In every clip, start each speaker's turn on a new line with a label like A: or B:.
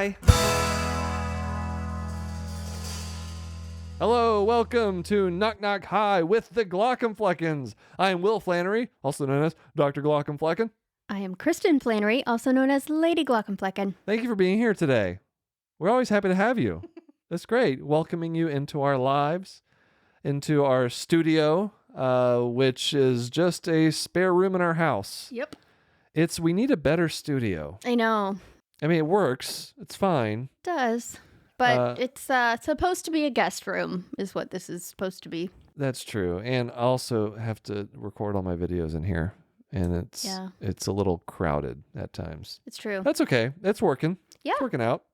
A: Hi. Hello, welcome to Knock Knock Hi with the Glaucomfleckens. I am Will Flannery, also known as Dr. Glaucomflecken.
B: I am Kristen Flannery, also known as Lady Glaucomflecken.
A: Thank you for being here today. We're always happy to have you. That's great. Welcoming you into our lives, into our studio, which is just a spare room in our house.
B: Yep.
A: We need a better studio.
B: I know.
A: I mean, it works. It's fine.
B: It does. But it's supposed to be a guest room, is what this is supposed to be.
A: That's true. And I also have to record all my videos in here. And it's a little crowded at times.
B: It's true.
A: That's okay. It's working.
B: Yeah.
A: It's working out.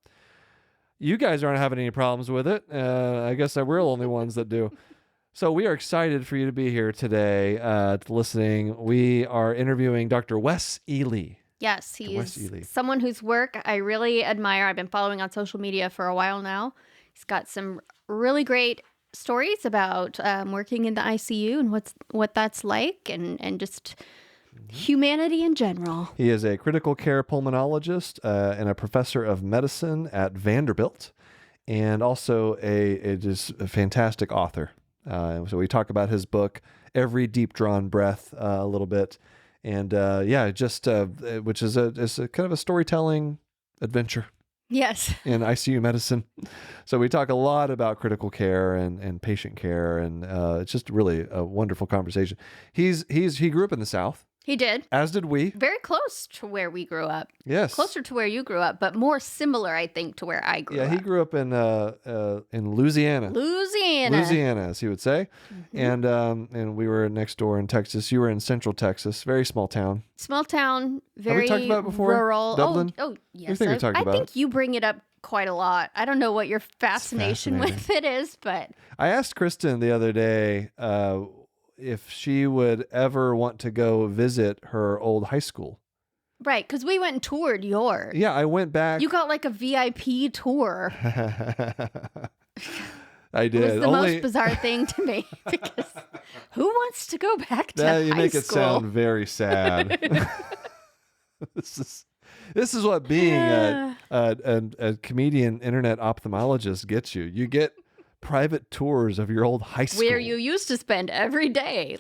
A: You guys aren't having any problems with it. I guess we're the only ones that do. So we are excited for you to be here today, listening. We are interviewing Dr. Wes Ely.
B: Yes, he's someone whose work I really admire. I've been following on social media for a while now. He's got some really great stories about working in the ICU and what that's like and just humanity in general.
A: He is a critical care pulmonologist and a professor of medicine at Vanderbilt, and also just a fantastic author. So we talk about his book, Every Deep Drawn Breath, a little bit. And which is a kind of a storytelling adventure.
B: Yes.
A: In ICU medicine. So we talk a lot about critical care and patient care, and it's just really a wonderful conversation. He grew up in the South.
B: He did.
A: As did we.
B: Very close to where we grew up.
A: Yes.
B: Closer to where you grew up, but more similar, I think, to where I grew up.
A: Yeah, he grew up in Louisiana. Louisiana, as he would say. Mm-hmm. And we were next door in Texas. You were in Central Texas, very small town.
B: Small town, very
A: Have we talked about it before?
B: Rural.
A: Dublin?
B: Oh, yes.
A: I think
B: you bring it up quite a lot. I don't know what your fascination with it is, but
A: I asked Kristen the other day if she would ever want to go visit her old high school.
B: Right, because we went and toured yours.
A: Yeah, I went back.
B: You got like a VIP tour.
A: I did.
B: It was the most bizarre thing to me, because who wants to go back to high school?
A: You make it sound very sad. This is what being a comedian internet ophthalmologist gets you. You get private tours of your old high school.
B: Where you used to spend every day.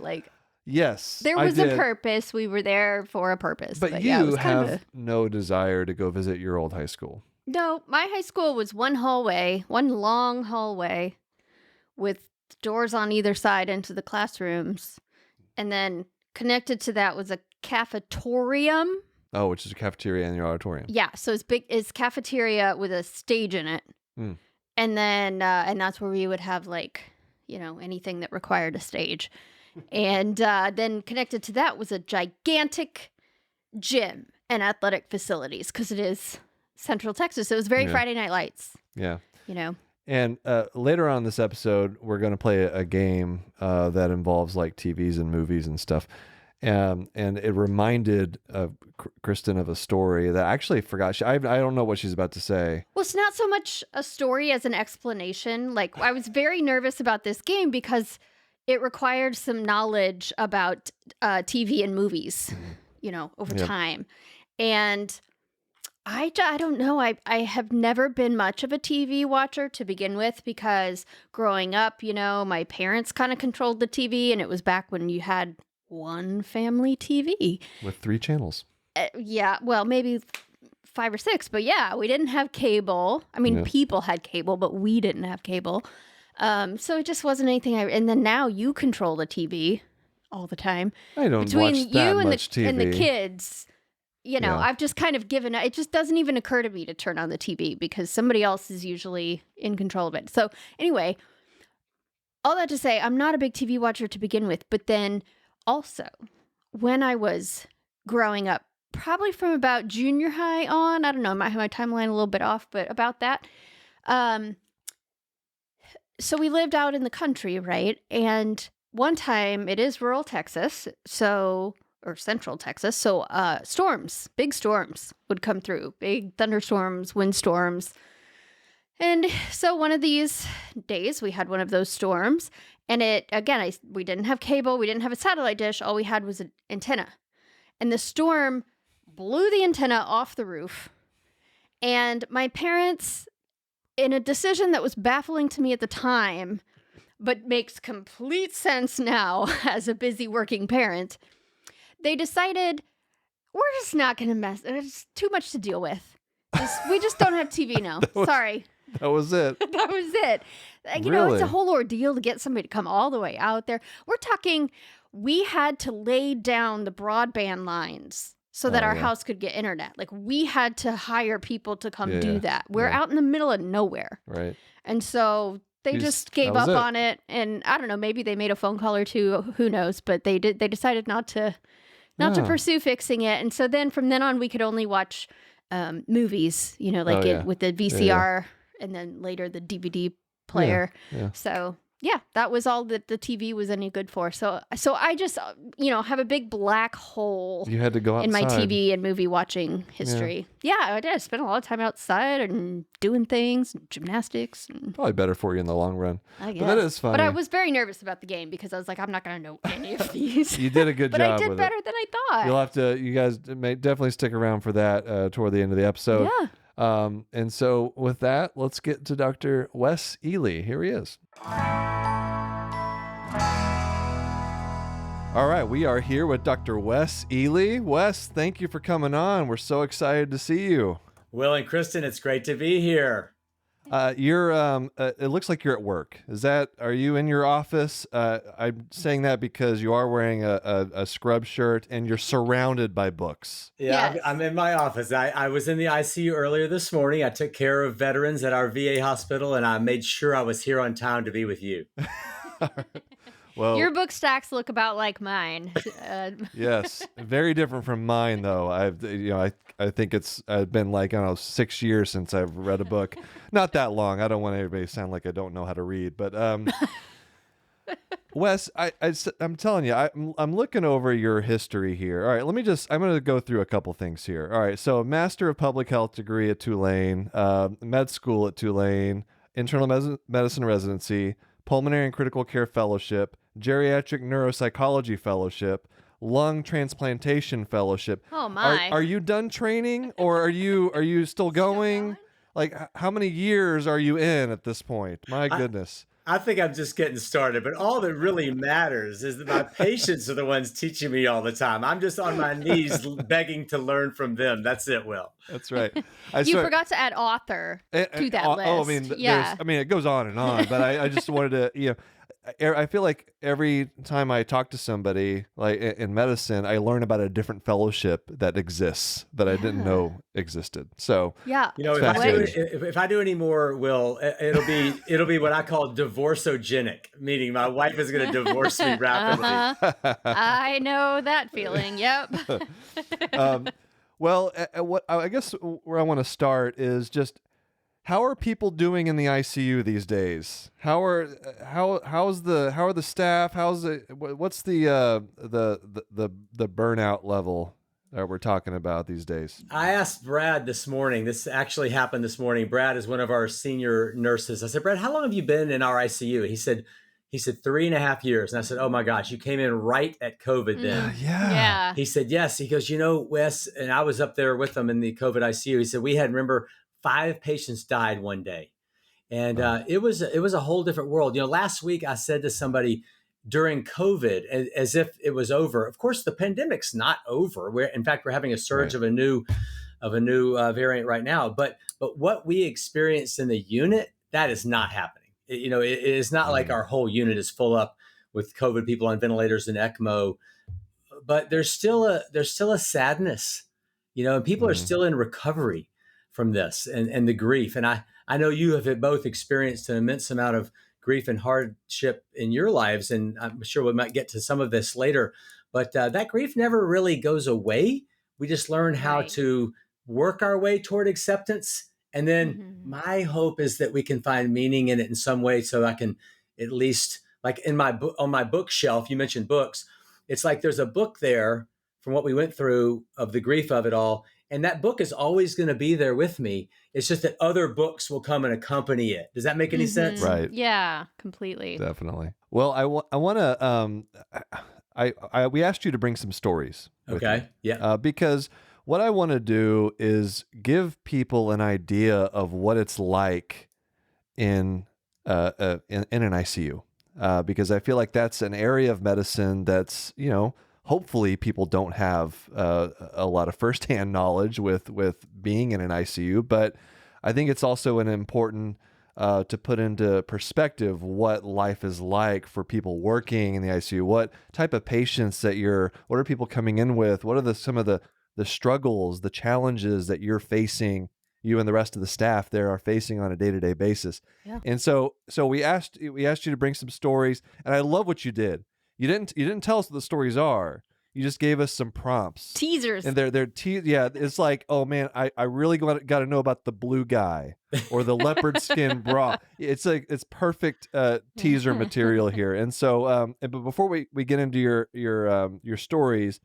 A: Yes.
B: There was a purpose. We were there for a purpose.
A: But you have no desire to go visit your old high school.
B: No, my high school was one long hallway with doors on either side into the classrooms. And then connected to that was a cafetorium.
A: Oh, which is a cafeteria in your auditorium.
B: Yeah. So it's cafeteria with a stage in it. Mm. And then, and that's where we would have anything that required a stage. And then connected to that was a gigantic gym and athletic facilities, because it is Central Texas. So it was very Friday Night Lights.
A: Yeah.
B: And
A: later on in this episode, we're going to play a game that involves TVs and movies and stuff. And it reminded Kristen of a story that I actually forgot. I don't know what she's about to say.
B: Well, it's not so much a story as an explanation. I was very nervous about this game because it required some knowledge about TV and movies, over time. And I don't know. I have never been much of a TV watcher to begin with, because growing up, my parents kind of controlled the TV, and it was back when you had one family TV
A: with 3 channels.
B: Yeah, well, maybe 5 or 6, but yeah, we didn't have cable. I mean, people had cable, but we didn't have cable. So it just wasn't anything. And then now you control the TV all the time.
A: I don't watch that much TV.
B: And the kids, I've just kind of given up. It just doesn't even occur to me to turn on the TV, because somebody else is usually in control of it. So anyway, all that to say, I'm not a big TV watcher to begin with, but then also, when I was growing up, probably from about junior high on, I don't know, I have my timeline a little bit off, but about that. So we lived out in the country, right? And one time, it is rural Texas, or central Texas, so storms, big storms would come through, big thunderstorms, windstorms. And so one of these days, we had one of those storms. And we didn't have cable. We didn't have a satellite dish. All we had was an antenna. And the storm blew the antenna off the roof And my parents, in a decision that was baffling to me at the time, but makes complete sense now as a busy working parent, they decided we're just not going to mess. It's too much to deal with. We just don't have TV now. Sorry.
A: That was it.
B: That was it. You know, it's a whole ordeal to get somebody to come all the way out there. We're talking, we had to lay down the broadband lines so that our house could get internet. Like, we had to hire people to come do that. We're out in the middle of nowhere.
A: Right.
B: And so they just gave up on it. And I don't know, maybe they made a phone call or two, who knows, but they decided not to pursue fixing it. And so then from then on, we could only watch movies, you know, like with the VCR and then later the DVD player. Yeah. So yeah, that was all that the TV was any good for. So I just, you know, have a big black hole.
A: You had to go outside.
B: In my TV and movie watching history. Yeah, I did. I spent a lot of time outside and doing things, and gymnastics. And
A: probably better for you in the long run.
B: I guess.
A: But that is funny.
B: But I was very nervous about the game because I was like, I'm not going to know any of these.
A: You did a good job.
B: But I did better than I thought.
A: You guys may definitely stick around for that toward the end of the episode.
B: Yeah.
A: And so with that, let's get to Dr. Wes Ely. Here he is. All right, we are here with Dr. Wes Ely. Wes, thank you for coming on. We're so excited to see you.
C: Will and Kristen, it's great to be here.
A: You're it looks like you're at work. Are you in your office? I'm saying that because you are wearing a scrub shirt and you're surrounded by books.
C: Yeah,
B: yes.
C: I'm in my office. I was in the ICU earlier this morning. I took care of veterans at our VA hospital, and I made sure I was here on time to be with you.
A: Well,
B: your book stacks look about like mine.
A: Yes, very different from mine though. I think it's been like, I don't know, 6 years since I've read a book. Not that long. I don't want everybody to sound like I don't know how to read, but Wes, I'm telling you, I'm looking over your history here. All right, I'm going to go through a couple things here. All right, so Master of Public Health degree at Tulane, med school at Tulane, internal medicine residency, pulmonary and critical care fellowship, geriatric neuropsychology fellowship, lung transplantation fellowship.
B: Oh my!
A: Are you done training, or are you still going? Like, how many years are you in at this point? My goodness.
C: I think I'm just getting started, but all that really matters is that my patients are the ones teaching me all the time. I'm just on my knees begging to learn from them. That's it, Will.
A: That's right.
B: You forgot to add author to that list.
A: Oh, I mean, it goes on and on, but I just wanted to, I feel like every time I talk to somebody like in medicine, I learn about a different fellowship that exists that I didn't know existed. So
B: yeah,
C: if I do any more, Will, it'll be what I call divorceogenic, meaning my wife is going to divorce me rapidly.
B: I know that feeling. Yep.
A: Well, what I guess where I want to start is just, how are people doing in the ICU these days? How are the staff? What's the burnout level that we're talking about these days?
C: I asked Brad this morning. This actually happened this morning. Brad is one of our senior nurses. I said, Brad, how long have you been in our ICU? He said 3.5 years. And I said, oh my gosh, you came in right at COVID then.
B: Yeah.
C: He said, yes. He goes, Wes, and I was up there with them in the COVID ICU. He said, we had, remember, 5 patients died one day. And it was a whole different world. Last week I said to somebody during COVID, as if it was over. Of course, the pandemic's not over. In fact, we're having a surge of a new variant right now. But what we experienced in the unit, that is not happening. It is not like our whole unit is full up with COVID people on ventilators and ECMO. But there's still a sadness, and people are still in recovery from this and the grief. And I know you have both experienced an immense amount of grief and hardship in your lives. And I'm sure we might get to some of this later, but that grief never really goes away. We just learn how to work our way toward acceptance. And then my hope is that we can find meaning in it in some way. So I can at least, like on my bookshelf, you mentioned books. It's like there's a book there from what we went through of the grief of it all. And that book is always going to be there with me. It's just that other books will come and accompany it. Does that make any sense?
A: Right.
B: Yeah, completely.
A: Definitely. Well, I want to, we asked you to bring some stories.
C: Okay. Yeah.
A: Because what I want to do is give people an idea of what it's like in in an ICU, because I feel like that's an area of medicine that's, hopefully people don't have a lot of firsthand knowledge with being in an ICU, but I think it's also an important to put into perspective what life is like for people working in the ICU, what type of patients what are people coming in with, what are some of the struggles, the challenges that you're facing, you and the rest of the staff there are facing on a day-to-day basis.
B: Yeah.
A: And so we asked you to bring some stories, and I love what you did. You didn't tell us what the stories are. You just gave us some prompts.
B: Teasers.
A: And yeah, it's like, oh man, I really got to know about the blue guy or the leopard skin bra. It's perfect teaser material here. And so but before we get into your stories,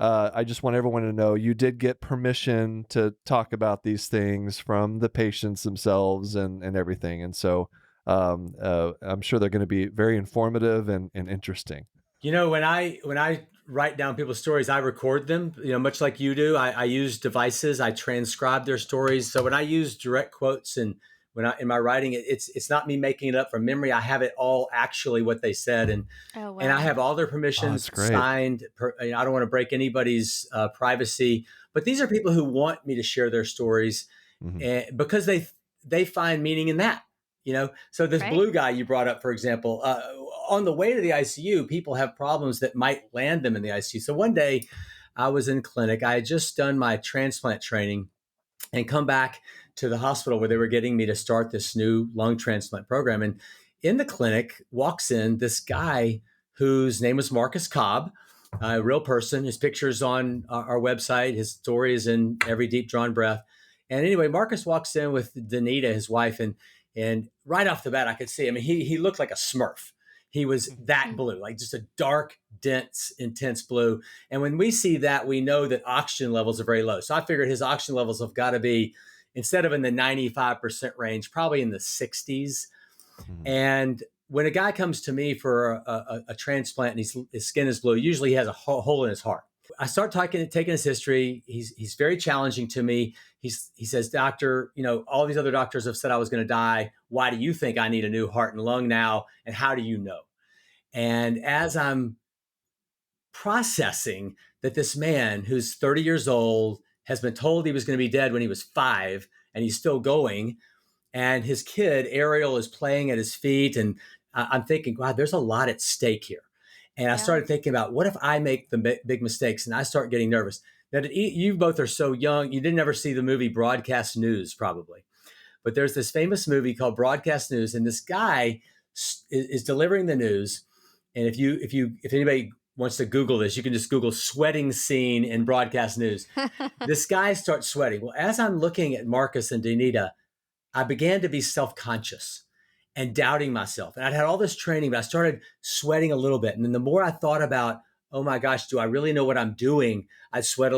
A: I just want everyone to know you did get permission to talk about these things from the patients themselves and everything. And so I'm sure they're going to be very informative and interesting.
C: When I write down people's stories, I record them, much like you do. I use devices, I transcribe their stories. So when I use direct quotes and in my writing, it's not me making it up from memory. I have it all actually what they said. And and I have all their permissions signed. I don't want to break anybody's privacy, but these are people who want me to share their stories because they find meaning in that. So this blue guy you brought up, for example, on the way to the ICU, people have problems that might land them in the ICU. So one day I was in clinic. I had just done my transplant training and come back to the hospital where they were getting me to start this new lung transplant program. And in the clinic walks in this guy whose name was Marcus Cobb, a real person. His picture's on our website. His story is in every deep drawn breath. And anyway, Marcus walks in with Danita, his wife, and right off the bat, I could see him. He looked like a Smurf. He was that blue, like just a dark, dense, intense blue. And when we see that, we know that oxygen levels are very low. So I figured his oxygen levels have got to be, instead of in the 95% range, probably in the 60s. And when a guy comes to me for a transplant and his skin is blue, usually he has a hole in his heart. I start taking his history. He's very challenging to me. He says, "Doctor, all these other doctors have said I was going to die. Why do you think I need a new heart and lung now? And how do you know?" And as I'm processing that this man who's 30 years old has been told he was going to be dead when he was 5, and he's still going, and his kid Ariel is playing at his feet, and I'm thinking, wow, there's a lot at stake here. And I started thinking about, what if I make the big mistakes? And I start getting nervous. Now, you both are so young. You didn't ever see the movie Broadcast News, probably. But there's this famous movie called Broadcast News, and this guy is delivering the news. And if anybody wants to Google this, you can just Google sweating scene in Broadcast News. This guy starts sweating. Well, as I'm looking at Marcus and Danita, I began to be self-conscious and doubting myself. And I'd had all this training, but I started sweating a little bit. And then the more I thought about, oh my gosh, do I really know what I'm doing? I'd sweat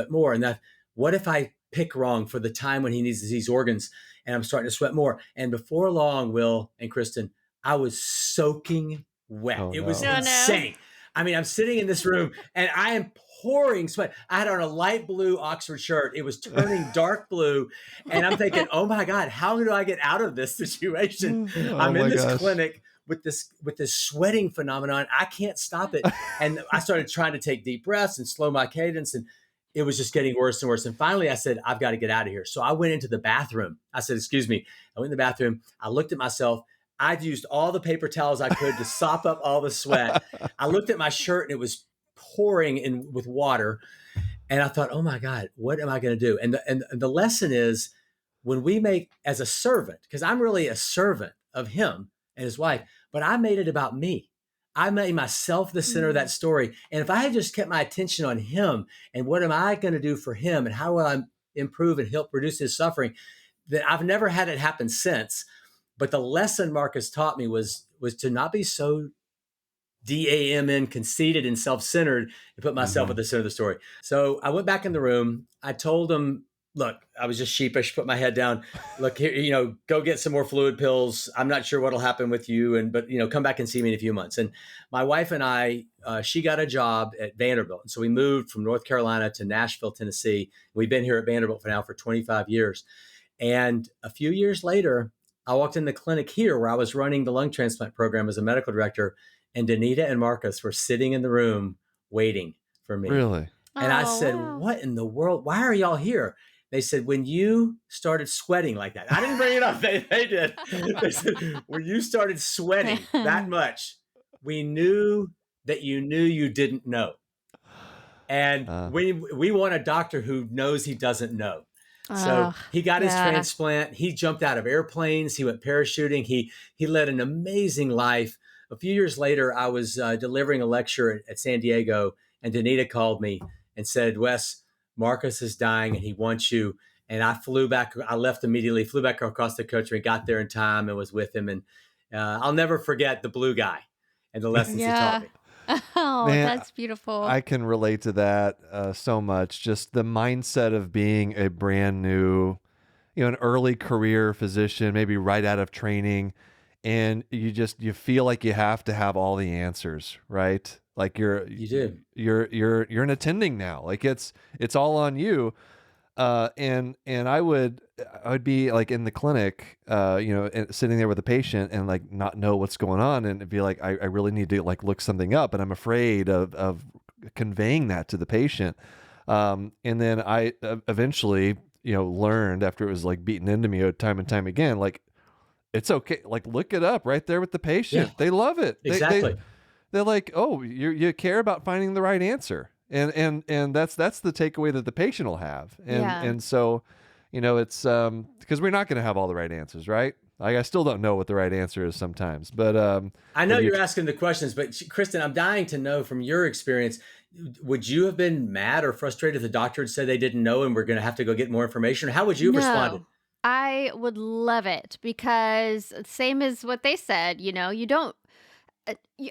C: more. And what if I pick wrong for the time when he needs these organs? And I'm starting to sweat more. And before long, Will and Kristen, I was soaking wet. It was insane. I mean, I'm sitting in this room and I am pouring sweat. I had on a light blue Oxford shirt. It was turning dark blue. And I'm thinking, oh my God, how do I get out of this situation? I'm in this clinic with this sweating phenomenon. I can't stop it. And I started trying to take deep breaths and slow my cadence. And it was just getting worse and worse. And finally I said, I've got to get out of here. So I went into the bathroom. I said, excuse me. I went in the bathroom. I looked at myself. I'd used all the paper towels I could to sop up all the sweat. I looked at my shirt and it was pouring in with water. And I thought, oh my God, what am I going to do? And the lesson is, when we make, as a servant, because I'm really a servant of him and his wife, but I made it about me. I made myself the center of that story. And if I had just kept my attention on him and what am I going to do for him and how will I improve and help reduce his suffering, that I've never had it happen since. But the lesson Marcus taught me was to not be so DAMN, conceited and self-centered, and put myself at the center of the story. So I went back in the room. I told him look, I was just sheepish, put my head down. Look here, go get some more fluid pills. I'm not sure what'll happen with you. But come back and see me in a few months. And my wife and I, she got a job at Vanderbilt. And so we moved from North Carolina to Nashville, Tennessee. We've been here at Vanderbilt for 25 years. And a few years later, I walked in the clinic here where I was running the lung transplant program as a medical director. And Danita and Marcus were sitting in the room waiting for me.
A: Really?
C: And I said,
B: wow.
C: what in the world? Why are y'all here? They said, when you started sweating like that, I didn't bring it up. They did. They said, when you started sweating that much, we knew that you knew you didn't know. And we want a doctor who knows he doesn't know. So he got his transplant. He jumped out of airplanes. He went parachuting. He led an amazing life. A few years later, I was delivering a lecture at San Diego, and Danita called me and said, Wes, Marcus is dying and he wants you. And I flew back. I left immediately, flew back across the country, got there in time and was with him. And I'll never forget the blue guy and the lessons he taught me.
B: Oh,
A: Man,
B: that's beautiful.
A: I can relate to that so much. Just the mindset of being a brand new, an early career physician, maybe right out of training, and you feel like you have to have all the answers, right? Like you're an attending now. Like it's all on you. And I would be like in the clinic, sitting there with a patient and like not know what's going on, and it'd be like, I really need to like look something up, and I'm afraid of conveying that to the patient. And then I eventually, learned after it was like beaten into me time and time again, like, it's okay. Like look it up right there with the patient. Yeah. They love it.
C: Exactly.
A: They're like, oh, you care about finding the right answer. And that's the takeaway that the patient will have. And so, it's because we're not going to have all the right answers, right? Like I still don't know what the right answer is sometimes, but
C: I know you're asking the questions, but Kristen, I'm dying to know from your experience, would you have been mad or frustrated if the doctor had said they didn't know and we're going to have to go get more information? How would you have responded?
B: I would love it because same as what they said, you don't,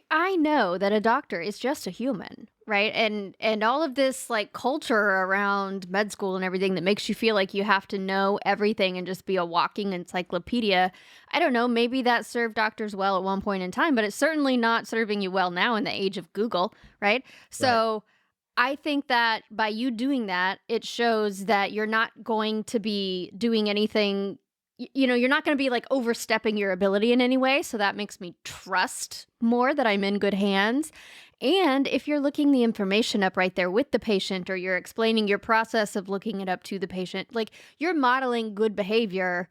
B: I know that a doctor is just a human, right? And all of this like culture around med school and everything that makes you feel like you have to know everything and just be a walking encyclopedia. I don't know, maybe that served doctors well at one point in time, but it's certainly not serving you well now in the age of Google, right? So I think that by you doing that, it shows that you're not going to be doing anything, you're not going to be like overstepping your ability in any way. So that makes me trust more that I'm in good hands. And if you're looking the information up right there with the patient, or you're explaining your process of looking it up to the patient, like you're modeling good behavior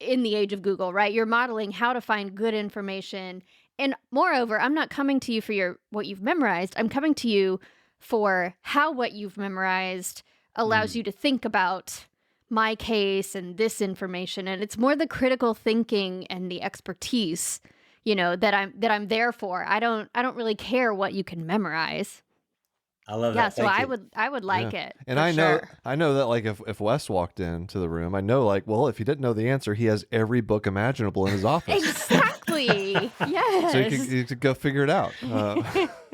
B: in the age of Google, right? You're modeling how to find good information. And moreover, I'm not coming to you for what you've memorized. I'm coming to you for how what you've memorized allows you to think about my case and this information. And it's more the critical thinking and the expertise, that I'm there for. I don't really care what you can memorize.
C: I love that.
B: So I would like it.
A: And I know that like if Wes walked into the room, I know like, well, if he didn't know the answer, he has every book imaginable in his office.
B: Exactly. Yes.
A: So you could go figure it out.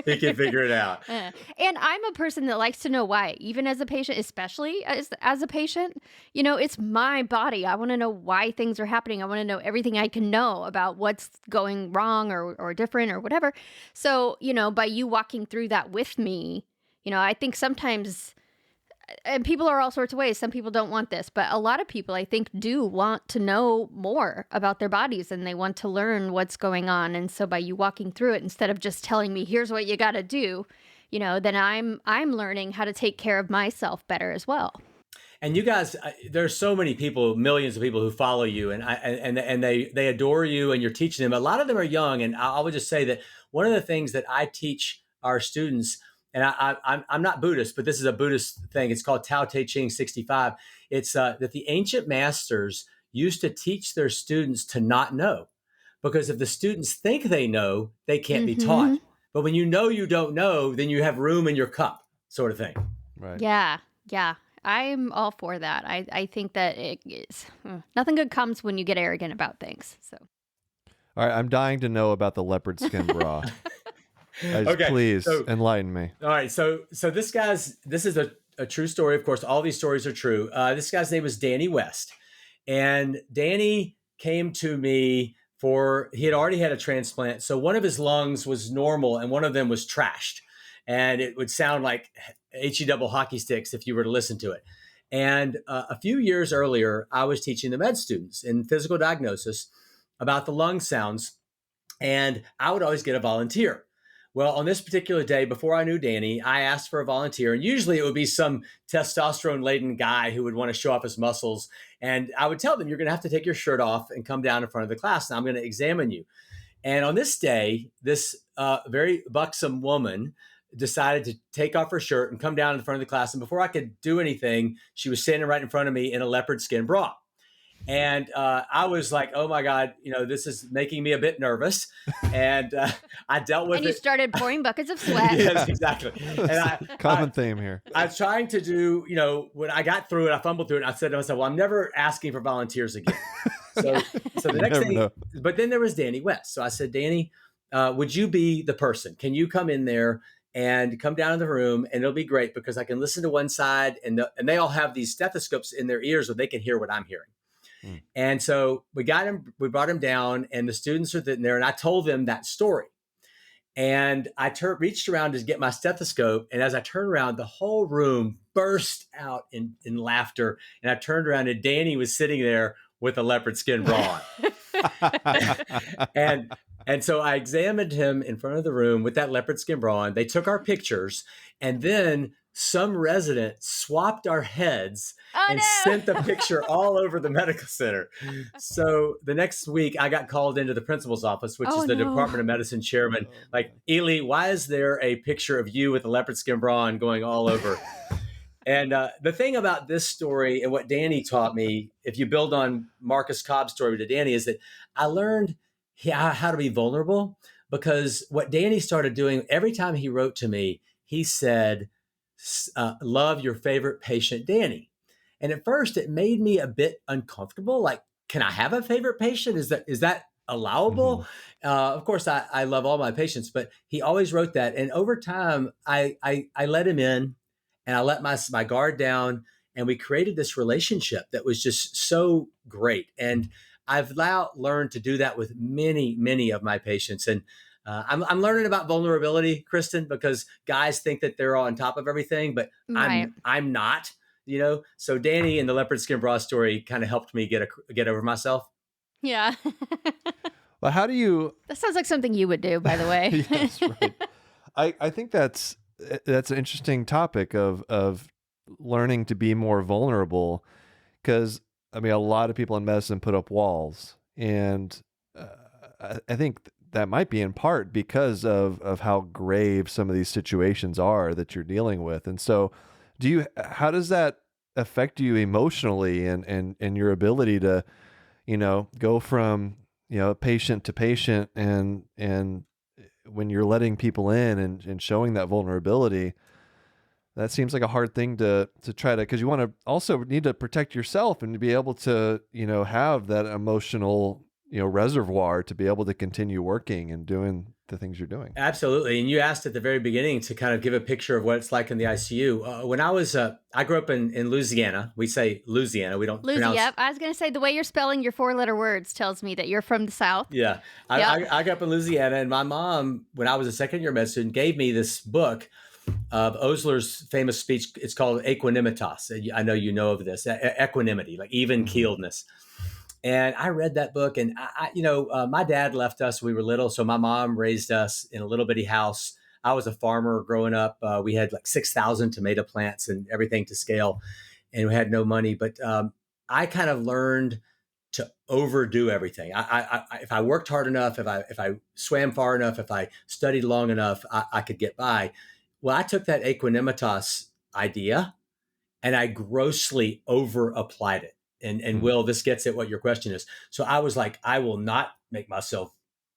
C: He can figure it out.
B: And I'm a person that likes to know why, even as a patient, especially as a patient, it's my body. I want to know why things are happening. I want to know everything I can know about what's going wrong or different or whatever. So, by you walking through that with me, I think sometimes, and people are all sorts of ways. Some people don't want this, but a lot of people, I think, do want to know more about their bodies and they want to learn what's going on. And so by you walking through it, instead of just telling me, here's what you got to do, then I'm learning how to take care of myself better as well.
C: And you guys, there's so many people, millions of people who follow you, and they adore you, and you're teaching them. A lot of them are young, and I would just say that one of the things that I teach our students, and I'm not Buddhist, but this is a Buddhist thing. It's called Tao Te Ching 65. It's that the ancient masters used to teach their students to not know, because if the students think they know, they can't be taught. But when you don't know, then you have room in your cup, sort of thing.
A: Right.
B: Yeah. I'm all for that. I think that it is nothing good comes when you get arrogant about things. So.
A: All right, I'm dying to know about the leopard skin bra. Please enlighten me.
C: All right, so this is a true story. Of course, all these stories are true. This guy's name was Danny West. And Danny came to me he had already had a transplant. So one of his lungs was normal and one of them was trashed. And it would sound like HE double hockey sticks if you were to listen to it. And a few years earlier, I was teaching the med students in physical diagnosis about the lung sounds. And I would always get a volunteer. Well, on this particular day, before I knew Danny, I asked for a volunteer. And usually it would be some testosterone-laden guy who would want to show off his muscles. And I would tell them, you're going to have to take your shirt off and come down in front of the class. And I'm going to examine you. And on this day, this very buxom woman decided to take off her shirt and come down in front of the class. And before I could do anything, she was standing right in front of me in a leopard skin bra. And I was like, oh my God, this is making me a bit nervous. And I dealt with it.
B: And you started pouring buckets of sweat.
C: Yes, exactly. And
A: Common theme here.
C: I was trying to do, when I got through it, I fumbled through it. And I said to myself, well, I'm never asking for volunteers again. So the next thing, but then there was Danny West. So I said, Danny, would you be the person? Can you come in there and come down in the room, and it'll be great because I can listen to one side and they all have these stethoscopes in their ears so they can hear what I'm hearing. And so we brought him down, and the students are sitting there, and I told them that story. And I reached around to get my stethoscope. And as I turned around, the whole room burst out in laughter. And I turned around, and Danny was sitting there with a leopard skin bra on. And so I examined him in front of the room with that leopard skin bra on. They took our pictures, and then some resident swapped our heads sent the picture all over the medical center. So the next week I got called into the principal's office, which is the Department of Medicine chairman. Like, Ely, why is there a picture of you with a leopard skin bra on going all over? And the thing about this story and what Danny taught me, if you build on Marcus Cobb's story to Danny, is that I learned how to be vulnerable, because what Danny started doing every time he wrote to me, he said, love your favorite patient, Danny. And at first it made me a bit uncomfortable. Like, can I have a favorite patient? Is that allowable? Mm-hmm. Of course, I love all my patients, but he always wrote that. And over time, I let him in, and I let my guard down, and we created this relationship that was just so great. And I've now learned to do that with many, many of my patients. And I'm learning about vulnerability, Kristen, because guys think that they're on top of everything, but right. I'm not. So Danny and the leopard skin bra story kind of helped me get over myself.
B: Yeah.
A: Well, how do you?
B: That sounds like something you would do, by the way.
A: Yes, right. I think that's an interesting topic of learning to be more vulnerable, because a lot of people in medicine put up walls, and I think that might be in part because of how grave some of these situations are that you're dealing with. And so how does that affect you emotionally and your ability to, go from, patient to patient, and when you're letting people in and showing that vulnerability, that seems like a hard thing to try to, because you want to also need to protect yourself and to be able to, have that emotional, reservoir to be able to continue working and doing the things you're doing.
C: Absolutely. And you asked at the very beginning to kind of give a picture of what it's like in the ICU. When I was, I grew up in Louisiana. We say Louisiana. We don't pronounce.
B: Yep. I was going to say, the way you're spelling your 4-letter words tells me that you're from the South.
C: Yeah. I grew up in Louisiana, and my mom, when I was a second-year med student, gave me this book of Osler's famous speech. It's called Equanimitas. I know you know of this. Equanimity, like even-keeledness. And I read that book, and my dad left us when we were little. So my mom raised us in a little bitty house. I was a farmer growing up. We had like 6,000 tomato plants and everything to scale, and we had no money. But I kind of learned to overdo everything. If I worked hard enough, if I swam far enough, if I studied long enough, I could get by. Well, I took that equanimitas idea and I grossly over applied it. And Will, this gets at what your question is. So I was like, I will not make myself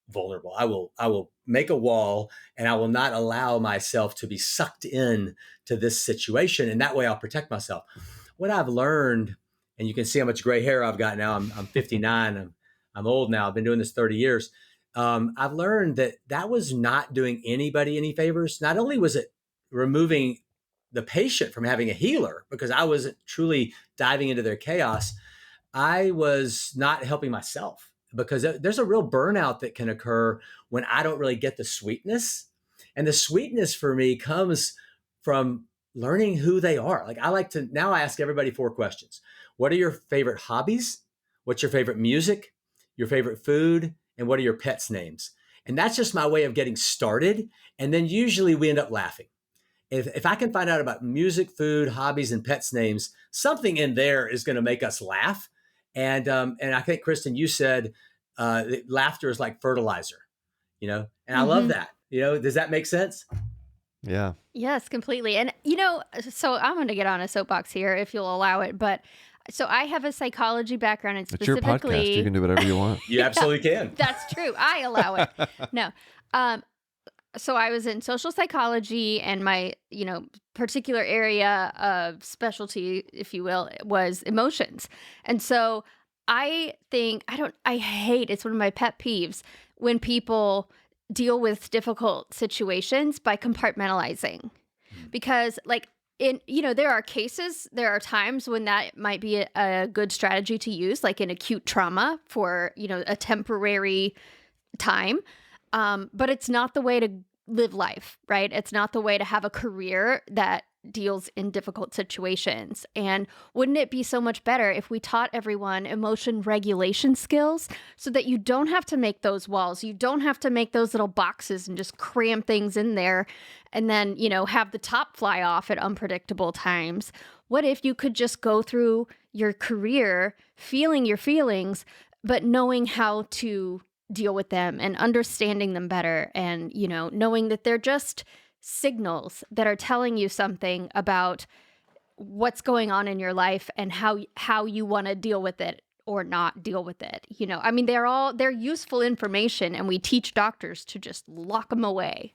C: vulnerable. I will make a wall, and I will not allow myself to be sucked in to this situation. And that way I'll protect myself. What I've learned, and you can see how much gray hair I've got now. I'm 59. I'm old now. I've been doing this 30 years. I've learned that was not doing anybody any favors. Not only was it removing the patient from having a healer because I wasn't truly diving into their chaos. I was not helping myself because there's a real burnout that can occur when I don't really get the sweetness. And the sweetness for me comes from learning who they are. Like now I ask everybody 4 questions. What are your favorite hobbies? What's your favorite music? Your favorite food? And what are your pets' names? And that's just my way of getting started. And then usually we end up laughing. If I can find out about music, food, hobbies, and pets' names, something in there is going to make us laugh. And I think, Kristen, you said laughter is like fertilizer, and I love that. Does that make sense?
A: Yeah.
B: Yes, completely. And, so I'm going to get on a soapbox here if you'll allow it. But so I have a psychology background and
A: It's your
B: specifically.
A: podcast. You can do whatever you want.
C: You absolutely can.
B: That's true. I allow it. No. So I was in social psychology, and my, particular area of specialty, if you will, was emotions. And so I think, it's one of my pet peeves when people deal with difficult situations by compartmentalizing. Because there are times when that might be a good strategy to use, like in acute trauma for, a temporary time. But it's not the way to live life, right? It's not the way to have a career that deals in difficult situations. And wouldn't it be so much better if we taught everyone emotion regulation skills so that you don't have to make those walls, you don't have to make those little boxes and just cram things in there and then, have the top fly off at unpredictable times? What if you could just go through your career feeling your feelings, but knowing how to deal with them and understanding them better and, knowing that they're just signals that are telling you something about what's going on in your life and how you want to deal with it or not deal with it. They're useful information, and we teach doctors to just lock them away.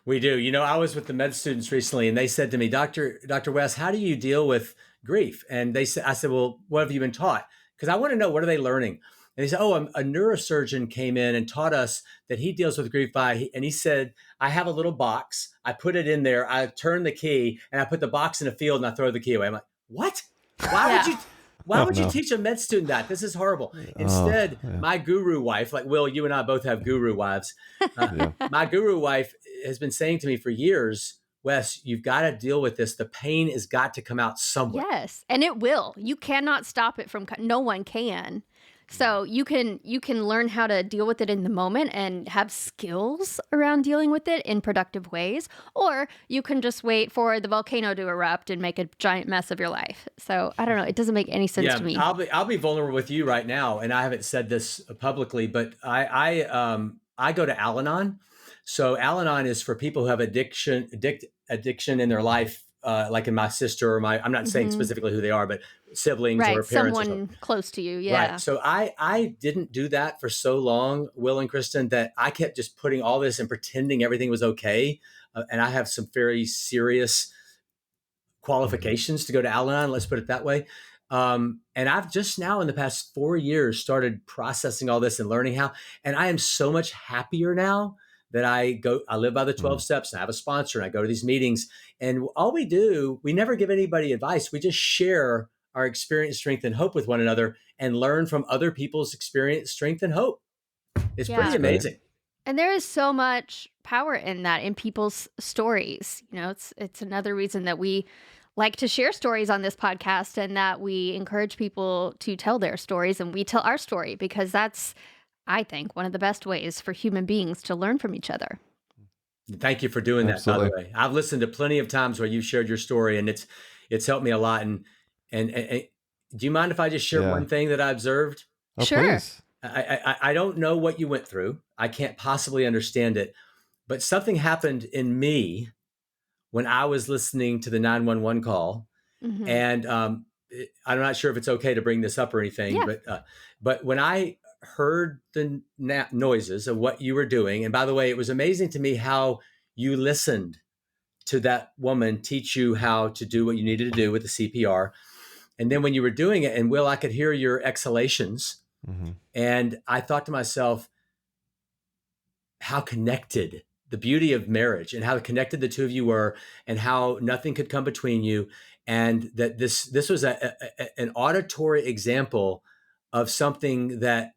C: We do. I was with the med students recently, and they said to me, Dr. Wes, how do you deal with grief? And I said, well, what have you been taught? Because I want to know, what are they learning? And he said, a neurosurgeon came in and taught us that he deals with grief and he said, I have a little box. I put it in there. I turn the key and I put the box in a field and I throw the key away. I'm like, what? Why would you teach a med student that? This is horrible. Instead, my guru wife, like Will, you and I both have guru wives. My guru wife has been saying to me for years, Wes, you've got to deal with this. The pain has got to come out somewhere.
B: Yes, and it will. You cannot stop it no one can. So you can learn how to deal with it in the moment and have skills around dealing with it in productive ways, or you can just wait for the volcano to erupt and make a giant mess of your life. So I don't know. It doesn't make any sense to me.
C: I'll be vulnerable with you right now, and I haven't said this publicly, but I go to Al-Anon. So Al-Anon is for people who have addiction in their life, like in my sister or I'm not saying specifically who they are, but siblings or parents.
B: Someone close to you. Yeah.
C: Right. So I didn't do that for so long, Will and Kristen, that I kept just putting all this and pretending everything was okay. And I have some very serious qualifications to go to Al-Anon, let's put it that way. And I've just now in the past 4 years started processing all this and learning how, and I am so much happier now that I live by the 12 steps and I have a sponsor and I go to these meetings, and all we never give anybody advice. We just share our experience, strength, and hope with one another and learn from other people's experience, strength, and hope. It's pretty amazing.
B: And there is so much power in that, in people's stories. It's another reason that we like to share stories on this podcast and that we encourage people to tell their stories and we tell our story, because that's, I think, one of the best ways for human beings to learn from each other.
C: Thank you for doing that, by the way. I've listened to plenty of times where you've shared your story, and it's helped me a lot. And do you mind if I just share one thing that I observed?
A: Oh,
B: sure.
A: Please.
C: I don't know what you went through. I can't possibly understand it, but something happened in me when I was listening to the 911 call. And I'm not sure if it's okay to bring this up or anything, but when I heard the noises of what you were doing, and by the way, it was amazing to me how you listened to that woman teach you how to do what you needed to do with the CPR. And then when you were doing it, and Will, I could hear your exhalations. And I thought to myself, how connected the beauty of marriage and how connected the two of you were, and how nothing could come between you, and that this was an auditory example of something that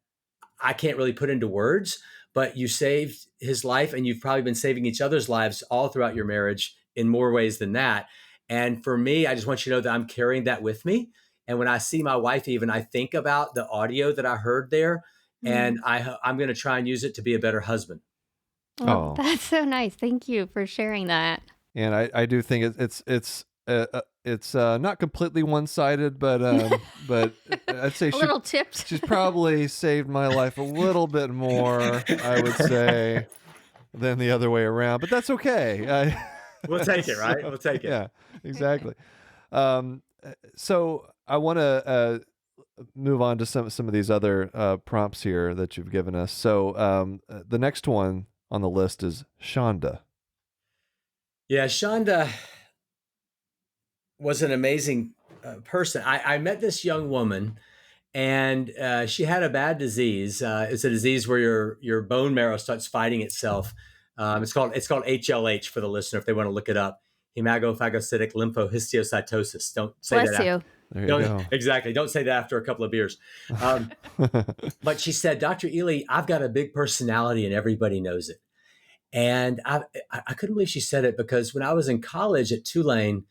C: I can't really put into words, but you saved his life, and you've probably been saving each other's lives all throughout your marriage in more ways than that. And for me, I just want you to know that I'm carrying that with me. And when I see my wife, even, I think about the audio that I heard there, and I'm going to try and use it to be a better husband.
B: Oh, that's so nice. Thank you for sharing that.
A: And I do think it's not completely one-sided, but I'd say
B: A little tips.
A: she's probably saved my life a little bit more, I would say, than the other way around. But that's okay.
C: We'll take it, right? We'll take it.
A: Yeah, exactly. So I want to move on to some of these other prompts here that you've given us. So the next one on the list is Shonda.
C: Yeah, Shonda was an amazing person. I met this young woman, and she had a bad disease. It's a disease where your bone marrow starts fighting itself. It's called HLH for the listener if they want to look it up. Hematophagocystic lymphohistiocytosis. Don't say
B: Bless
C: that.
B: you.
A: There you go.
C: Exactly. Don't say that after a couple of beers. But she said, Dr. Ely, I've got a big personality and everybody knows it. And I couldn't believe she said it, because when I was in college at Tulane,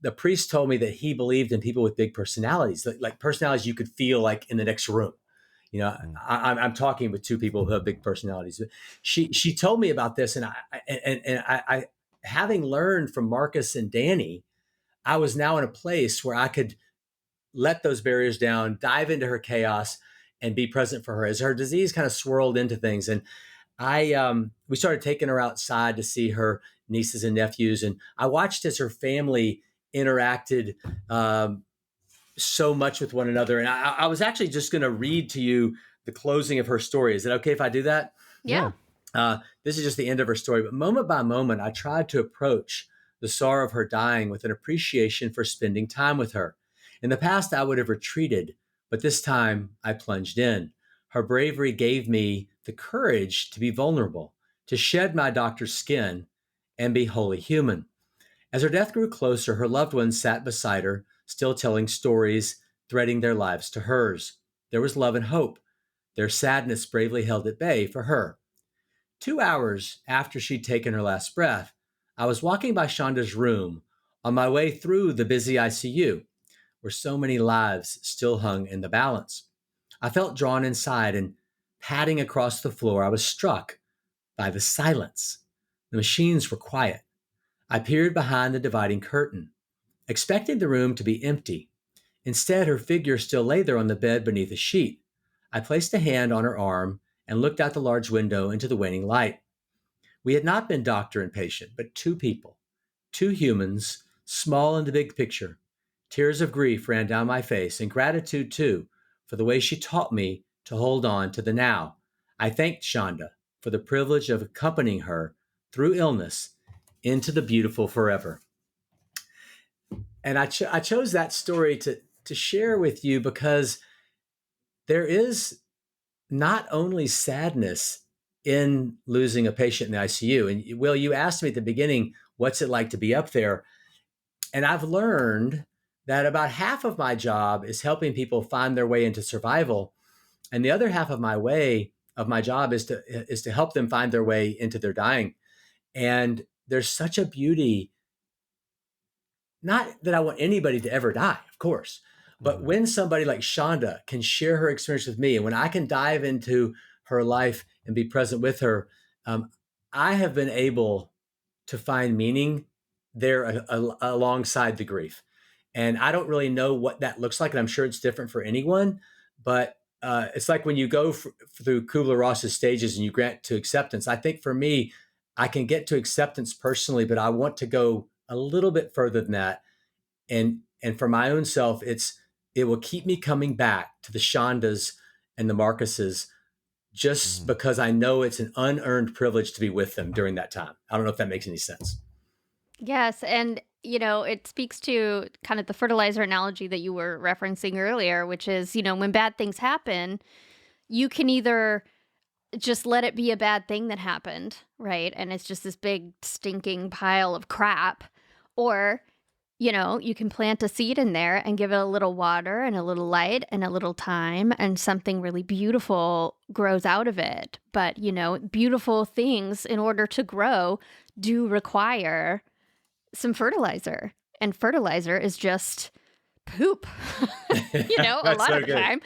C: the priest told me that he believed in people with big personalities, like personalities you could feel like in the next room. You know, I'm talking with two people who have big personalities. She told me about this, and I having learned from Marcus and Danny, I was now in a place where I could let those barriers down, dive into her chaos, and be present for her as her disease kind of swirled into things. And we started taking her outside to see her nieces and nephews, and I watched as her family interacted so much with one another. And I was actually just going to read to you the closing of her story. Is it okay if I do that?
B: Yeah.
C: This is just the end of her story, but moment by moment, I tried to approach the sorrow of her dying with an appreciation for spending time with her. In the past, I would have retreated, but this time I plunged in. Her bravery gave me the courage to be vulnerable, to shed my doctor's skin and be wholly human. As her death grew closer, her loved ones sat beside her, still telling stories, threading their lives to hers. There was love and hope. Their sadness bravely held at bay for her. 2 hours after she'd taken her last breath, I was walking by Shonda's room on my way through the busy ICU, where so many lives still hung in the balance. I felt drawn inside, and padding across the floor, I was struck by the silence. The machines were quiet. I peered behind the dividing curtain, expecting the room to be empty. Instead, her figure still lay there on the bed beneath a sheet. I placed a hand on her arm and looked out the large window into the waning light. We had not been doctor and patient, but two people, two humans, small in the big picture. Tears of grief ran down my face, and gratitude, too, for the way she taught me to hold on to the now. I thanked Shonda for the privilege of accompanying her through illness into the beautiful forever. And I chose that story to share with you because there is not only sadness in losing a patient in the ICU. And Will, you asked me at the beginning, what's it like to be up there? And I've learned that about half of my job is helping people find their way into survival. And the other half of my job is to help them find their way into their dying. And there's such a beauty, not that I want anybody to ever die, of course, but when somebody like Shonda can share her experience with me, and when I can dive into her life and be present with her, I have been able to find meaning there alongside the grief. And I don't really know what that looks like, and I'm sure it's different for anyone, but it's like when you go through Kubler-Ross's stages and you grant to acceptance. I think for me, I can get to acceptance personally, but I want to go a little bit further than that. And for my own self, it will keep me coming back to the Shondas and the Marcuses just because I know it's an unearned privilege to be with them during that time. I don't know if that makes any sense.
B: Yes. And, it speaks to kind of the fertilizer analogy that you were referencing earlier, which is, when bad things happen, you can either just let it be a bad thing that happened, right? And it's just this big stinking pile of crap. Or, you can plant a seed in there and give it a little water and a little light and a little time, and something really beautiful grows out of it. But, beautiful things, in order to grow, do require some fertilizer. And fertilizer is just poop, a lot of the time.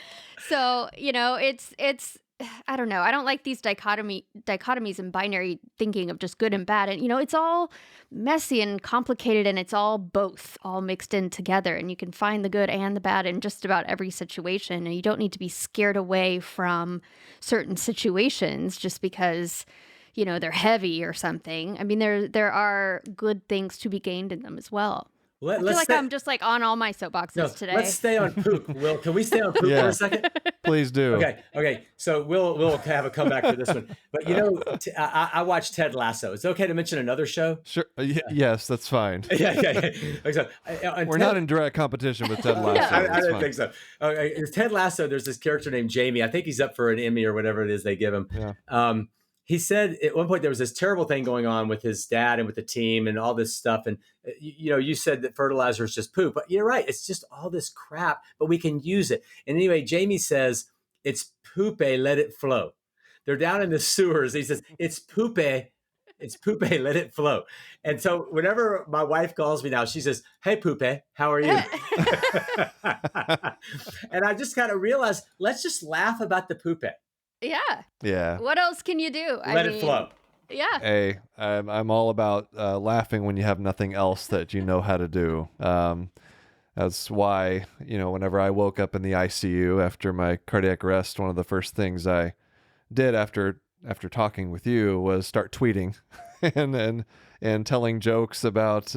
B: So, it's I don't know. I don't like these dichotomies and binary thinking of just good and bad. And, it's all messy and complicated, and it's all both, all mixed in together. And you can find the good and the bad in just about every situation. And you don't need to be scared away from certain situations just because, they're heavy or something. I mean, there are good things to be gained in them as well. I feel like I'm just like on all my soapboxes today.
C: Let's stay on poop. Will, can we stay on poop for a second?
A: Please do.
C: Okay. So we'll have a comeback for this one. But I watched Ted Lasso. It's okay to mention another show?
A: Sure. Yes, that's fine.
C: Yeah. Okay, so,
A: we're not in direct competition with Ted Lasso.
C: I didn't think so. Okay, Ted Lasso, there's this character named Jamie. I think he's up for an Emmy or whatever it is they give him.
A: Yeah.
C: He said at one point there was this terrible thing going on with his dad and with the team and all this stuff. And, you said that fertilizer is just poop. But you're right. It's just all this crap, but we can use it. And anyway, Jamie says, it's poop, let it flow. They're down in the sewers. He says, it's poop, let it flow. And so whenever my wife calls me now, she says, hey, poop, how are you? And I just kind of realized, let's just laugh about the poop.
A: Yeah.
B: What else can you do?
C: Let it flow.
B: Yeah.
A: Hey, I'm all about laughing when you have nothing else that you know how to do. That's why, whenever I woke up in the ICU after my cardiac arrest, one of the first things I did after talking with you was start tweeting and telling jokes about,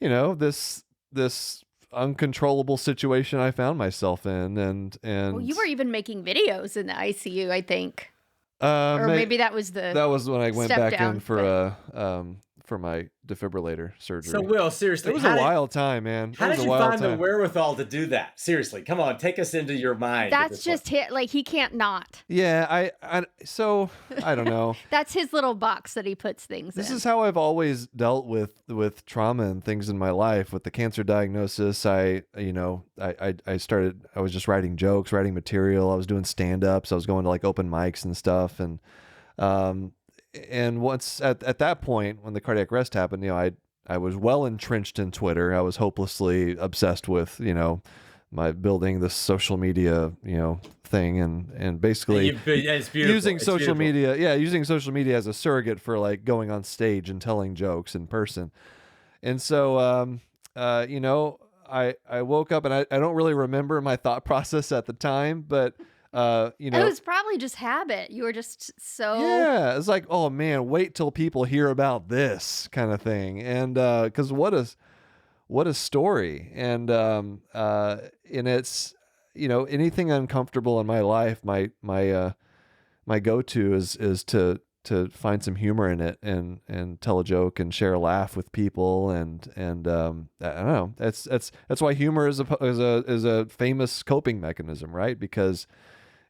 A: this uncontrollable situation I found myself in, and
B: well, you were even making videos in the ICU, I think, or maybe that was
A: when I went back in for my defibrillator surgery.
C: So, Will, seriously,
A: it was a wild time, man.
C: How did you find the wherewithal to do that? Seriously, come on, take us into your mind.
B: That's just hit. Like, he can't not.
A: Yeah, so I don't know.
B: That's his little box that he puts things in.
A: This is how I've always dealt with trauma and things in my life. With the cancer diagnosis, I was just writing jokes, writing material. I was doing stand-ups. I was going to like open mics and stuff, and once at that point, when the cardiac arrest happened, I was well entrenched in Twitter. I was hopelessly obsessed with, my building this social media, thing, and basically using social media. Yeah. Using social media as a surrogate for like going on stage and telling jokes in person. And so, I woke up and I don't really remember my thought process at the time, but it
B: was probably just habit. You were just so...
A: Yeah, it's like, oh man, wait till people hear about this kind of thing. And because what a story. And it's, anything uncomfortable in my life, my go-to is to find some humor in it and tell a joke and share a laugh with people. And I don't know, that's why humor is a famous coping mechanism, right? Because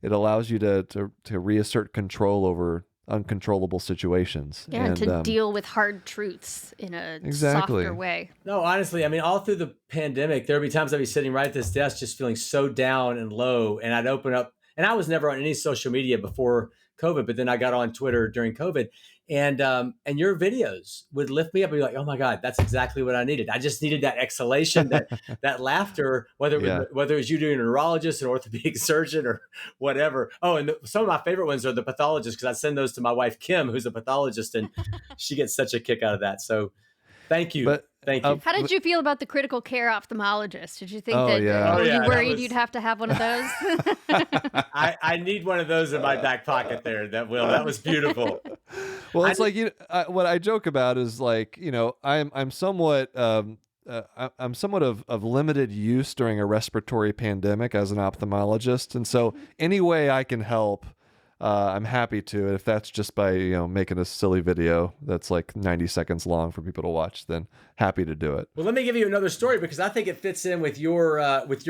A: it allows you to reassert control over uncontrollable situations.
B: Yeah, and to deal with hard truths in a softer way.
C: No, honestly, I mean, all through the pandemic, there'd be times I'd be sitting right at this desk just feeling so down and low, and I'd open up, and I was never on any social media before COVID, but then I got on Twitter during COVID, and your videos would lift me up and be like, oh my God, that's exactly what I needed. I just needed that exhalation, that laughter, whether it was you doing a neurologist, an orthopedic surgeon, or whatever. Oh, and some of my favorite ones are the pathologists, because I send those to my wife, Kim, who's a pathologist, and she gets such a kick out of that. So thank you. Thank you.
B: How did you feel about the critical care ophthalmologist? Did you think were you worried you'd have to have one of those?
C: I need one of those in my back pocket there. That was beautiful.
A: Well, it's what I joke about is like, I'm somewhat of limited use during a respiratory pandemic as an ophthalmologist. And so any way I can help, I'm happy to. If that's just by, making a silly video that's like 90 seconds long for people to watch, then happy to do it.
C: Well, let me give you another story, because I think it fits in with your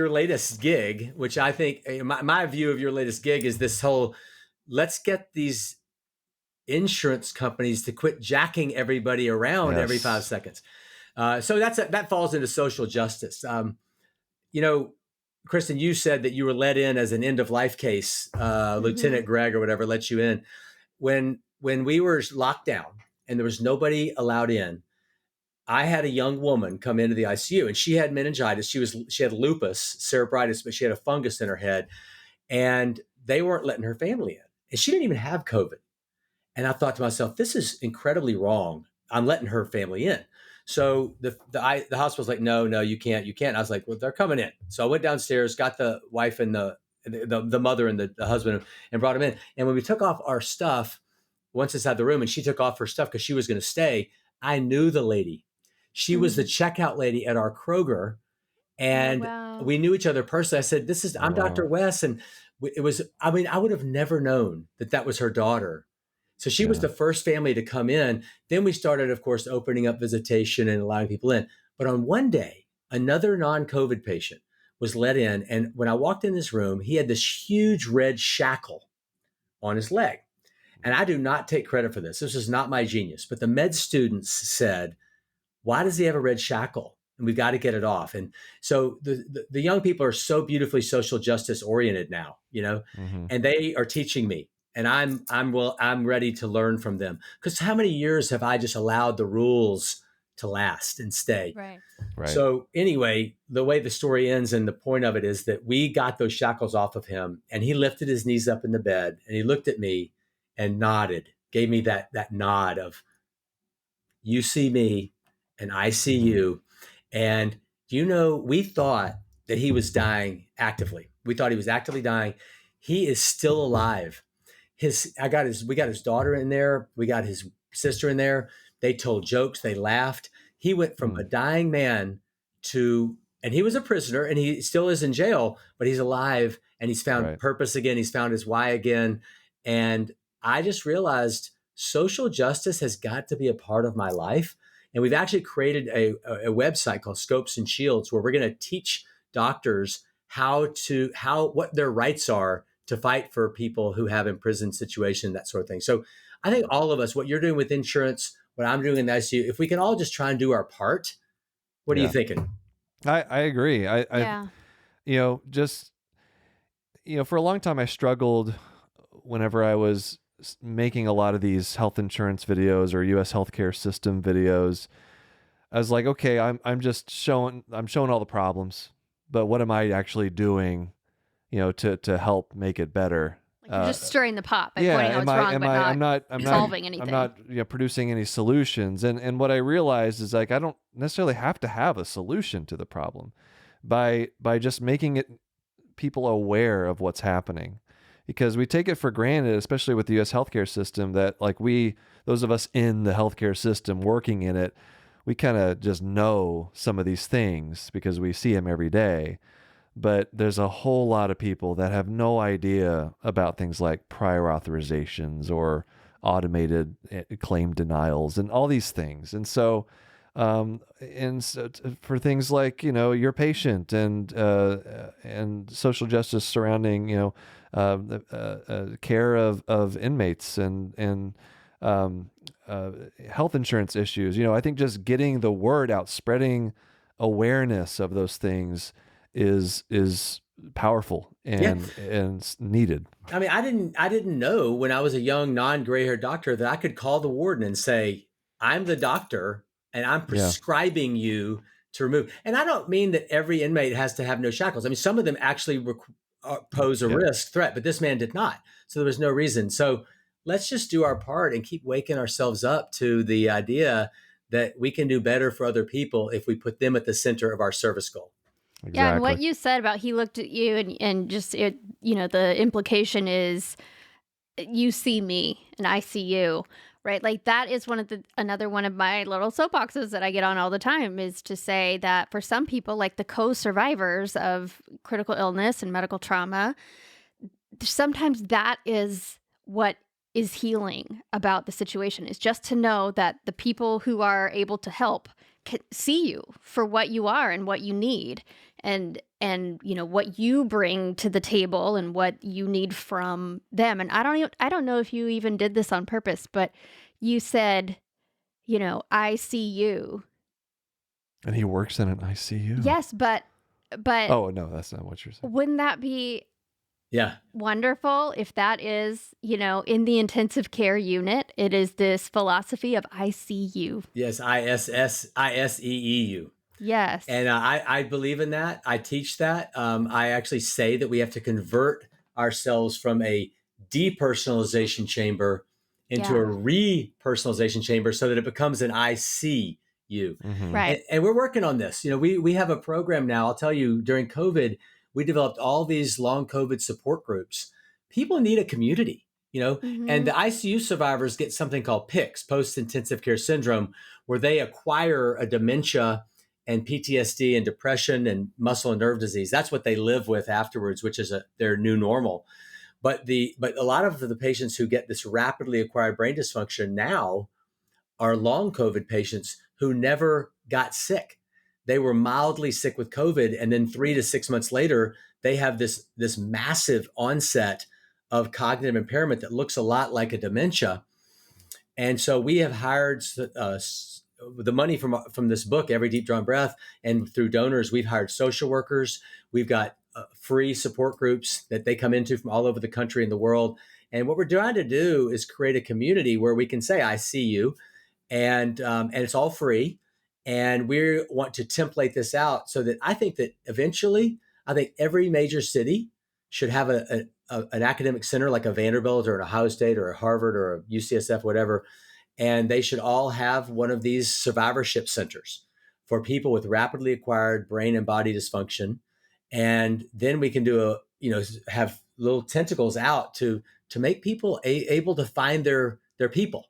C: latest gig, which I think my view of your latest gig is this whole let's get these insurance companies to quit jacking everybody around every 5
A: Yes.
C: seconds. So that falls into social justice. You know, Kristen, you said that you were let in as an end of life case. Lieutenant Greg or whatever let you in. When we were locked down and there was nobody allowed in, I had a young woman come into the ICU and she had meningitis. She had lupus, cerebritis, but she had a fungus in her head, and they weren't letting her family in. And she didn't even have COVID. And I thought to myself, this is incredibly wrong. I'm letting her family in. So the hospital's like, no, you can't. And I was like, well, they're coming in. So I went downstairs, got the wife and the mother and the husband, and brought them in. And when we took off our stuff, once inside the room, and she took off her stuff because she was going to stay, I knew the lady. She was the checkout lady at our Kroger, and
B: wow.
C: we knew each other personally. I said, I'm
A: Wow.
C: Dr. Wes. And it was, I mean, I would have never known that was her daughter. So she was the first family to come in. Then we started, of course, opening up visitation and allowing people in. But on one day, another non-COVID patient was let in. And when I walked in this room, he had this huge red shackle on his leg. And I do not take credit for this. This is not my genius. But the med students said, why does he have a red shackle? And we've got to get it off. And so the young people are so beautifully social justice oriented now, and they are teaching me. And I'm ready to learn from them. Because how many years have I just allowed the rules to last and stay?
B: Right.
C: So anyway, the way the story ends and the point of it is that we got those shackles off of him, and he lifted his knees up in the bed and he looked at me and nodded, gave me that nod of, you see me and I see you. And we thought that he was dying actively. We thought he was actively dying. He is still alive. We got his daughter in there. We got his sister in there. They told jokes. They laughed. He went from a dying man and he was a prisoner and he still is in jail, but he's alive and he's found purpose again. He's found his why again. And I just realized social justice has got to be a part of my life. And we've actually created a website called Scopes and Shields, where we're going to teach doctors what their rights are to fight for people who have imprisoned situation, that sort of thing. So I think all of us, what you're doing with insurance, what I'm doing in the ICU, if we can all just try and do our part, what are you thinking?
A: I agree. For a long time, I struggled whenever I was making a lot of these health insurance videos or U.S. healthcare system videos. I was like, okay, I'm showing all the problems, but what am I actually doing, to help make it better?
B: You're just stirring the pot by pointing out what's wrong, but not solving anything.
A: I'm not producing any solutions. And what I realized is, like, I don't necessarily have to have a solution to the problem by just making people aware of what's happening. Because we take it for granted, especially with the U.S. healthcare system, that like those of us in the healthcare system working in it, we kind of just know some of these things because we see them every day. But there's a whole lot of people that have no idea about things like prior authorizations or automated claim denials and all these things. And so, for things like, your patient and social justice surrounding, care of inmates and health insurance issues, I think just getting the word out, spreading awareness of those things is powerful and needed.
C: I mean, I didn't know when I was a young non-gray haired doctor that I could call the warden and say, I'm the doctor and I'm prescribing you to remove. And I don't mean that every inmate has to have no shackles. I mean, some of them actually pose a threat, but this man did not. So there was no reason. So let's just do our part and keep waking ourselves up to the idea that we can do better for other people if we put them at the center of our service goal.
A: Exactly.
B: Yeah, and what you said about he looked at you and just the implication is you see me and I see you, right? Like that is another one of my little soapboxes that I get on all the time, is to say that for some people, like the co-survivors of critical illness and medical trauma, sometimes that is what is healing about the situation, is just to know that the people who are able to help can see you for what you are and what you need. and what you bring to the table and what you need from them. And I don't know if you even did this on purpose, but you said, I see you.
A: And he works in an ICU.
B: Yes, but
A: Oh, no, that's not what you're saying.
B: wouldn't that be wonderful if that is, in the intensive care unit, it is this philosophy of ICU.
C: Yes, ISEEU.
B: Yes.
C: And I believe in that. I teach that. I actually say that we have to convert ourselves from a depersonalization chamber into a repersonalization chamber so that it becomes an ICU.
A: Mm-hmm.
B: Right.
C: And we're working on this. We have a program now. I'll tell you, during COVID, we developed all these long COVID support groups. People need a community,
B: Mhm.
C: and the ICU survivors get something called PICS, post-intensive care syndrome, where they acquire a dementia and PTSD and depression and muscle and nerve disease. That's what they live with afterwards, which is their new normal. But a lot of the patients who get this rapidly acquired brain dysfunction now are long COVID patients who never got sick. They were mildly sick with COVID, and then 3 to 6 months later, they have this massive onset of cognitive impairment that looks a lot like a dementia. And so we have hired the money from this book, Every Deep Drawn Breath, and through donors, we've hired social workers. We've got free support groups that they come into from all over the country and the world. And what we're trying to do is create a community where we can say, I see you, and it's all free. And we want to template this out so that I think that eventually, every major city should have an academic center like a Vanderbilt or an Ohio State or a Harvard or a UCSF, whatever. And they should all have one of these survivorship centers for people with rapidly acquired brain and body dysfunction. And then we can have little tentacles out to make people able to find their people.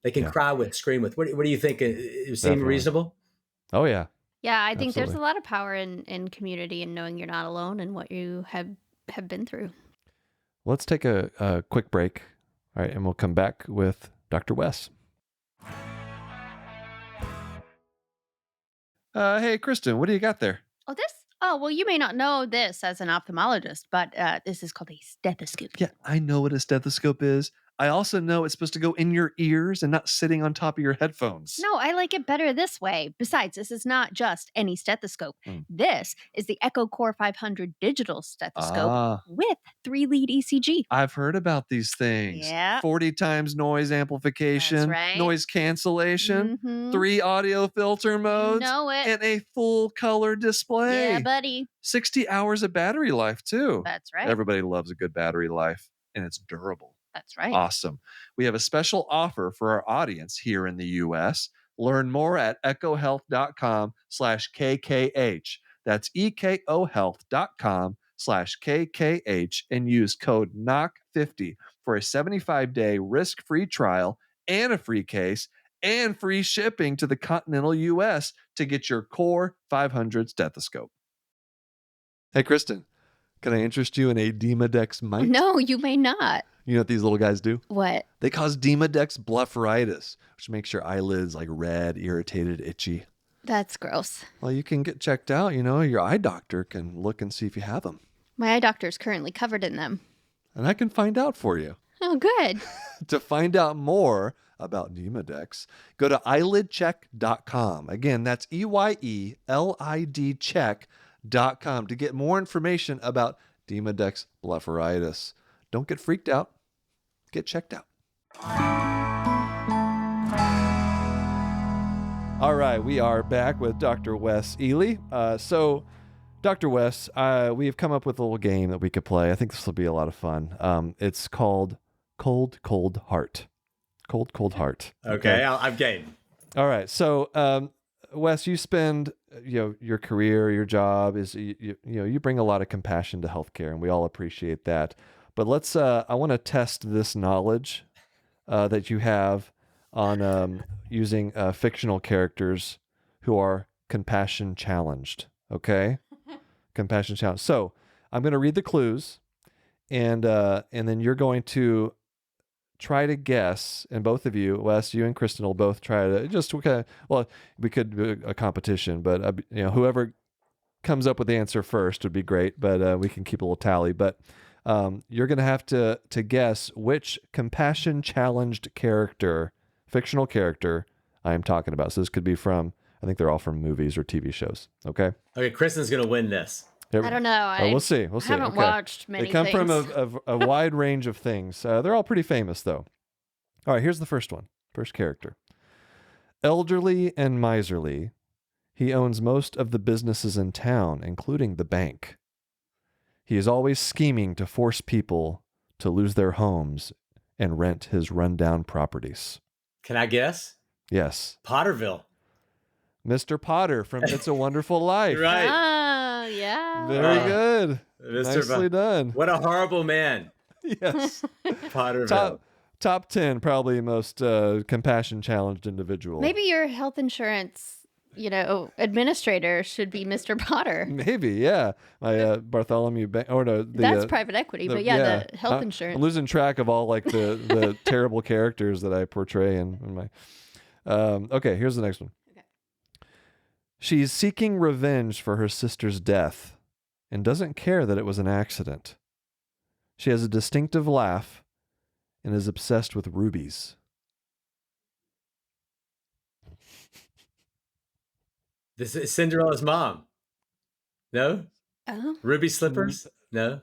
C: They can cry with, scream with. What do you think? It seem reasonable?
A: Oh, yeah.
B: Yeah, I think there's
A: Absolutely.
B: a lot of power in community and knowing you're not alone in what you have been through.
A: Let's take a quick break. All right, and we'll come back with Dr. Wes. Hey, Kristen, what do you got there?
B: Oh, well, you may not know this as an ophthalmologist, but this is called a stethoscope.
A: Yeah, I know what a stethoscope is. I also know it's supposed to go in your ears and not sitting on top of your headphones.
B: No, I like it better this way. Besides, this is not just any stethoscope. This is the Echo Core 500 digital stethoscope with 3-lead ECG.
A: I've heard about these things.
B: Yeah.
A: 40 times noise amplification,
B: That's right.
A: noise cancellation,
B: Mhm.
A: 3 audio filter modes,
B: know it.
A: and a full color display.
B: Yeah, buddy.
A: 60 hours of battery life, too.
B: That's right.
A: Everybody loves a good battery life, and it's durable.
B: That's right.
A: Awesome. We have a special offer for our audience here in the U.S. Learn more at echohealth.com/KKH. That's ekohealth.com/KKH and use code KNOCK50 for a 75-day risk-free trial and a free case and free shipping to the continental U.S. to get your Core 500 stethoscope. Hey, Kristen, can I interest you in a Demodex mite?
B: No, you may not.
A: You know what these little guys do?
B: What?
A: They cause Demodex Blepharitis, which makes your eyelids like red, irritated, itchy.
B: That's gross.
A: Well, you can get checked out. Your eye doctor can look and see if you have them.
B: My eye doctor is currently covered in them.
A: And I can find out for you.
B: Oh, good.
A: To find out more about Demodex, go to eyelidcheck.com. Again, that's EYELID check.com to get more information about Demodex Blepharitis. Don't get freaked out. Get checked out. All right, we are back with Dr. Wes Ely. So, Dr. Wes, we have come up with a little game that we could play. I think this will be a lot of fun. It's called Cold, Cold Heart. Cold, Cold Heart.
C: Okay, I'm game.
A: All right. So, Wes, you spend your career, your job is you bring a lot of compassion to healthcare, and we all appreciate that. But let's. I want to test this knowledge that you have on using fictional characters who are compassion challenged. Okay, compassion challenged. So I'm going to read the clues, and then you're going to try to guess, and both of you, Wes, you and Kristen, will both try to just. Okay, well, we could do a competition, but whoever comes up with the answer first would be great, but we can keep a little tally. But you're going to have to guess which compassion challenged character, fictional character, I am talking about. So this could be from, I think they're all from movies or TV shows. Okay.
C: Okay, Kristen's going to win this.
B: I don't know.
A: We'll see. We'll see.
B: I haven't watched many
A: They come
B: things.
A: from a wide range of things. They're all pretty famous, though. All right, here's the first one. First character. Elderly and miserly, he owns most of the businesses in town, including the bank. He is always scheming to force people to lose their homes and rent his rundown properties.
C: Can I guess?
A: Yes.
C: Potterville.
A: Mr. Potter from It's a Wonderful Life.
C: Right.
B: Oh, yeah.
A: Very good.
C: Mr.
A: Nicely done.
C: What a horrible man.
A: Yes.
C: Potterville.
A: Top 10, probably most compassion challenged individual.
B: Maybe your health insurance, administrator should be Mr. Potter.
A: Maybe, yeah. My Bartholomew Bank, or no,
B: that's private equity, but the health insurance.
A: I'm losing track of all like the terrible characters that I portray in my. Okay, here's the next one. Okay. She's seeking revenge for her sister's death, and doesn't care that it was an accident. She has a distinctive laugh, and is obsessed with rubies.
C: This is Cinderella's mom. No?
B: Oh.
C: Ruby slippers? No.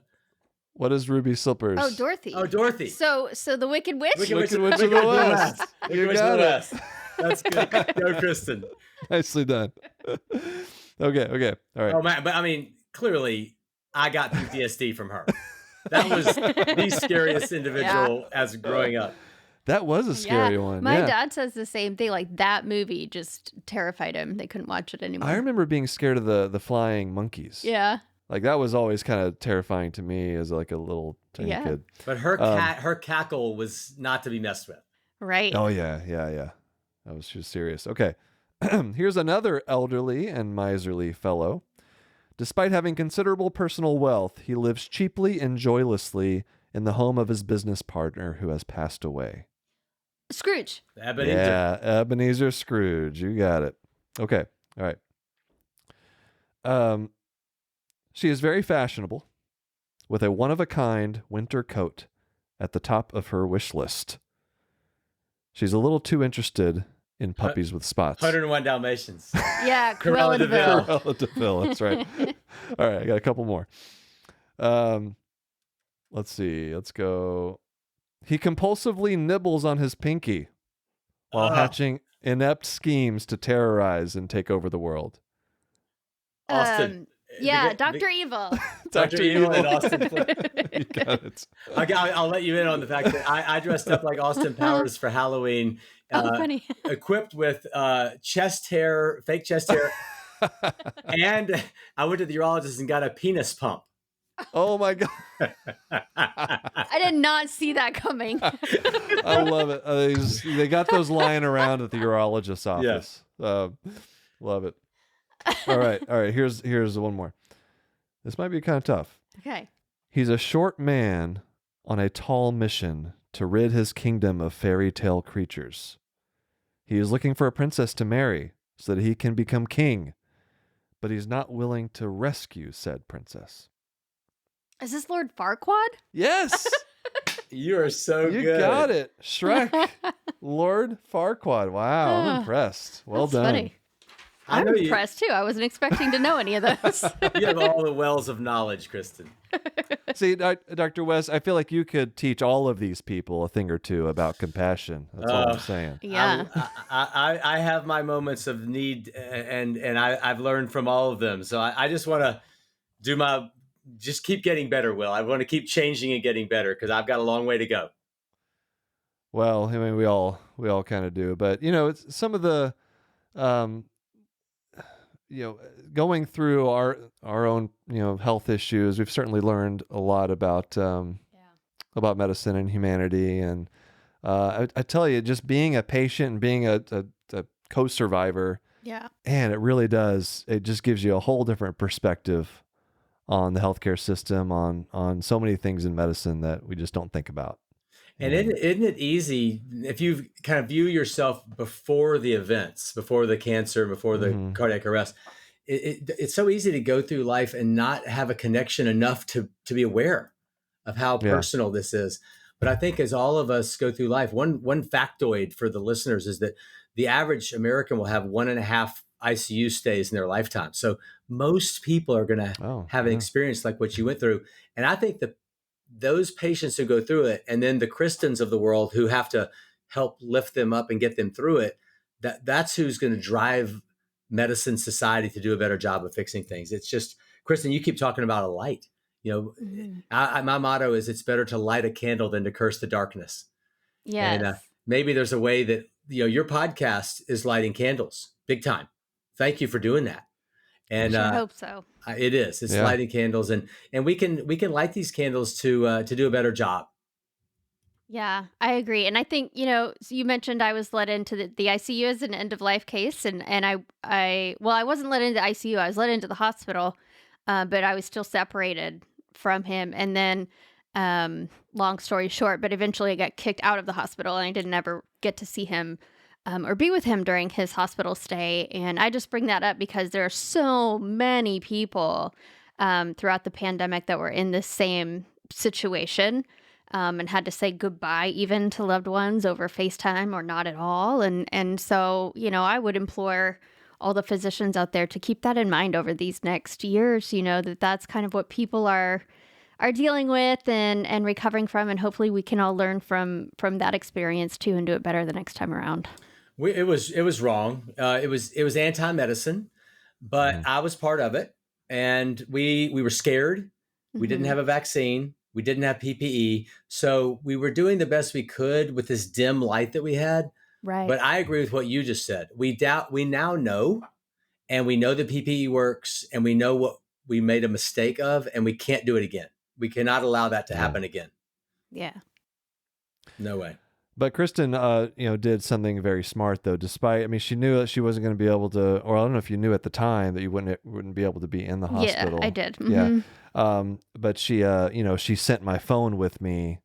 A: What is ruby slippers?
B: Oh, Dorothy.
C: Oh, Dorothy.
B: So the Wicked Witch?
A: Wicked Witch of the West. You got it.
C: That's good. Go, Kristen.
A: Nicely done. Okay. All right.
C: Oh, man. But I mean, clearly, I got PTSD from her. That was the scariest individual as growing up.
A: That was a scary one.
B: My dad says the same thing. Like, that movie just terrified him. They couldn't watch it anymore.
A: I remember being scared of the flying monkeys.
B: Yeah.
A: Like, that was always kind of terrifying to me as like a little tiny kid.
C: But her cackle was not to be messed with.
B: Right.
A: Oh, yeah. She was serious. Okay. Here's another elderly and miserly fellow. Despite having considerable personal wealth, he lives cheaply and joylessly in the home of his business partner who has passed away.
B: Scrooge.
C: Ebenezer.
A: Yeah, Ebenezer Scrooge. You got it. Okay. All right. She is very fashionable with a one-of-a-kind winter coat at the top of her wish list. She's a little too interested in puppies with spots.
C: 101 Dalmatians.
B: Yeah, Cruella de Vil.
A: Cruella de Vil, that's right. All right, I got a couple more. Let's see. Let's go. He compulsively nibbles on his pinky while hatching inept schemes to terrorize and take over the world.
C: Austin.
B: Yeah, Dr. Evil.
C: Dr. Evil and Austin Flint.
A: You got it.
C: I'll let you in on the fact that I dressed up like Austin Powers for Halloween.
B: Funny.
C: Equipped with chest hair, fake chest hair. And I went to the urologist and got a penis pump.
A: Oh my God.
B: I did not see that coming.
A: I love it. They got those lying around at the urologist's office. Love it. All right. Here's one more. This might be kind of tough.
B: Okay.
A: He's a short man on a tall mission to rid his kingdom of fairy tale creatures. He is looking for a princess to marry so that he can become king, but he's not willing to rescue said princess.
B: Is this Lord Farquaad?
A: Yes.
C: You are so good.
A: You got it. Shrek. Lord Farquaad. Wow. I'm impressed. Well
B: That's
A: done.
B: Funny. I'm impressed too. I wasn't expecting to know any of those.
C: You have all the wells of knowledge, Kristen.
A: See, Dr. Wes, I feel like you could teach all of these people a thing or two about compassion. That's all I'm saying.
B: Yeah.
C: I have my moments of need, and I've learned from all of them. So I just want to just keep getting better, Will. I want to keep changing and getting better because I've got a long way to go.
A: Well, I mean, we all kind of do, but it's some of the, going through our own, health issues, we've certainly learned a lot about medicine and humanity. And I tell you, just being a patient and being a co-survivor, and it really does. It just gives you a whole different perspective on the healthcare system, on so many things in medicine that we just don't think about.
C: And isn't it easy if you kind of view yourself before the events, before the cancer, before the cardiac arrest? it's so easy to go through life and not have a connection enough to be aware of how personal this is. But I think as all of us go through life, one factoid for the listeners is that the average American will have 1.5 ICU stays in their lifetime. So most people are going to have an experience like what you went through. And I think that those patients who go through it, and then the Kristens of the world who have to help lift them up and get them through it, that's who's going to drive medicine society to do a better job of fixing things. It's just, Kristen, you keep talking about a light. My motto is it's better to light a candle than to curse the darkness.
B: Yes.
C: And maybe there's a way that, your podcast is lighting candles big time. Thank you for doing that. And
B: I hope so.
C: It is. It's lighting candles, and we can light these candles to do a better job.
B: Yeah, I agree. And I think, so you mentioned I was let into the ICU as an end of life case. And I wasn't let into the ICU. I was let into the hospital, but I was still separated from him. And then, long story short, but eventually I got kicked out of the hospital and I didn't ever get to see him or be with him during his hospital stay. And I just bring that up because there are so many people throughout the pandemic that were in the same situation. And had to say goodbye even to loved ones over FaceTime or not at all. And so, I would implore all the physicians out there to keep that in mind over these next years, that's kind of what people are dealing with and recovering from. And hopefully we can all learn from that experience too and do it better the next time around.
C: It was wrong. It was anti-medicine, but I was part of it. And we were scared. We didn't have a vaccine. We didn't have PPE. So we were doing the best we could with this dim light that we had.
B: Right.
C: But I agree with what you just said. We now know, and we know the PPE works, and we know what we made a mistake of, and we can't do it again. We cannot allow that to happen again.
B: Yeah.
C: No way.
A: But Kristen, did something very smart though. Despite, she knew that she wasn't going to be able to, or I don't know if you knew at the time that you wouldn't be able to be in the hospital.
B: Yeah, I did. Mm-hmm.
A: Yeah. But she, she sent my phone with me.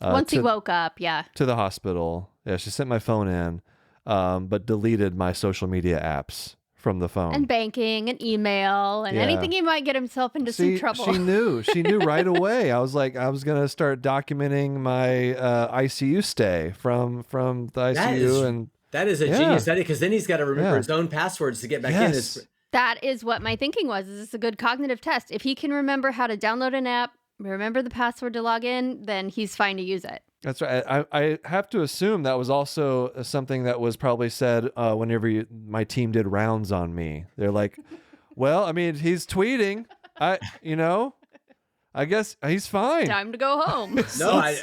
B: Once he woke up,
A: to the hospital. Yeah, she sent my phone in, but deleted my social media apps from the phone.
B: And banking and email and anything he might get himself into some trouble.
A: She knew right away. I was going to start documenting my ICU stay from the ICU.
C: That is a genius study, because then he's got to remember his own passwords to get back in.
B: That is what my thinking was. Is this a good cognitive test? If he can remember how to download an app, remember the password to log in, then he's fine to use it.
A: That's right. I have to assume that was also something that was probably said whenever my team did rounds on me. They're like, well, he's tweeting. I guess he's fine.
B: Time to go home.
C: No,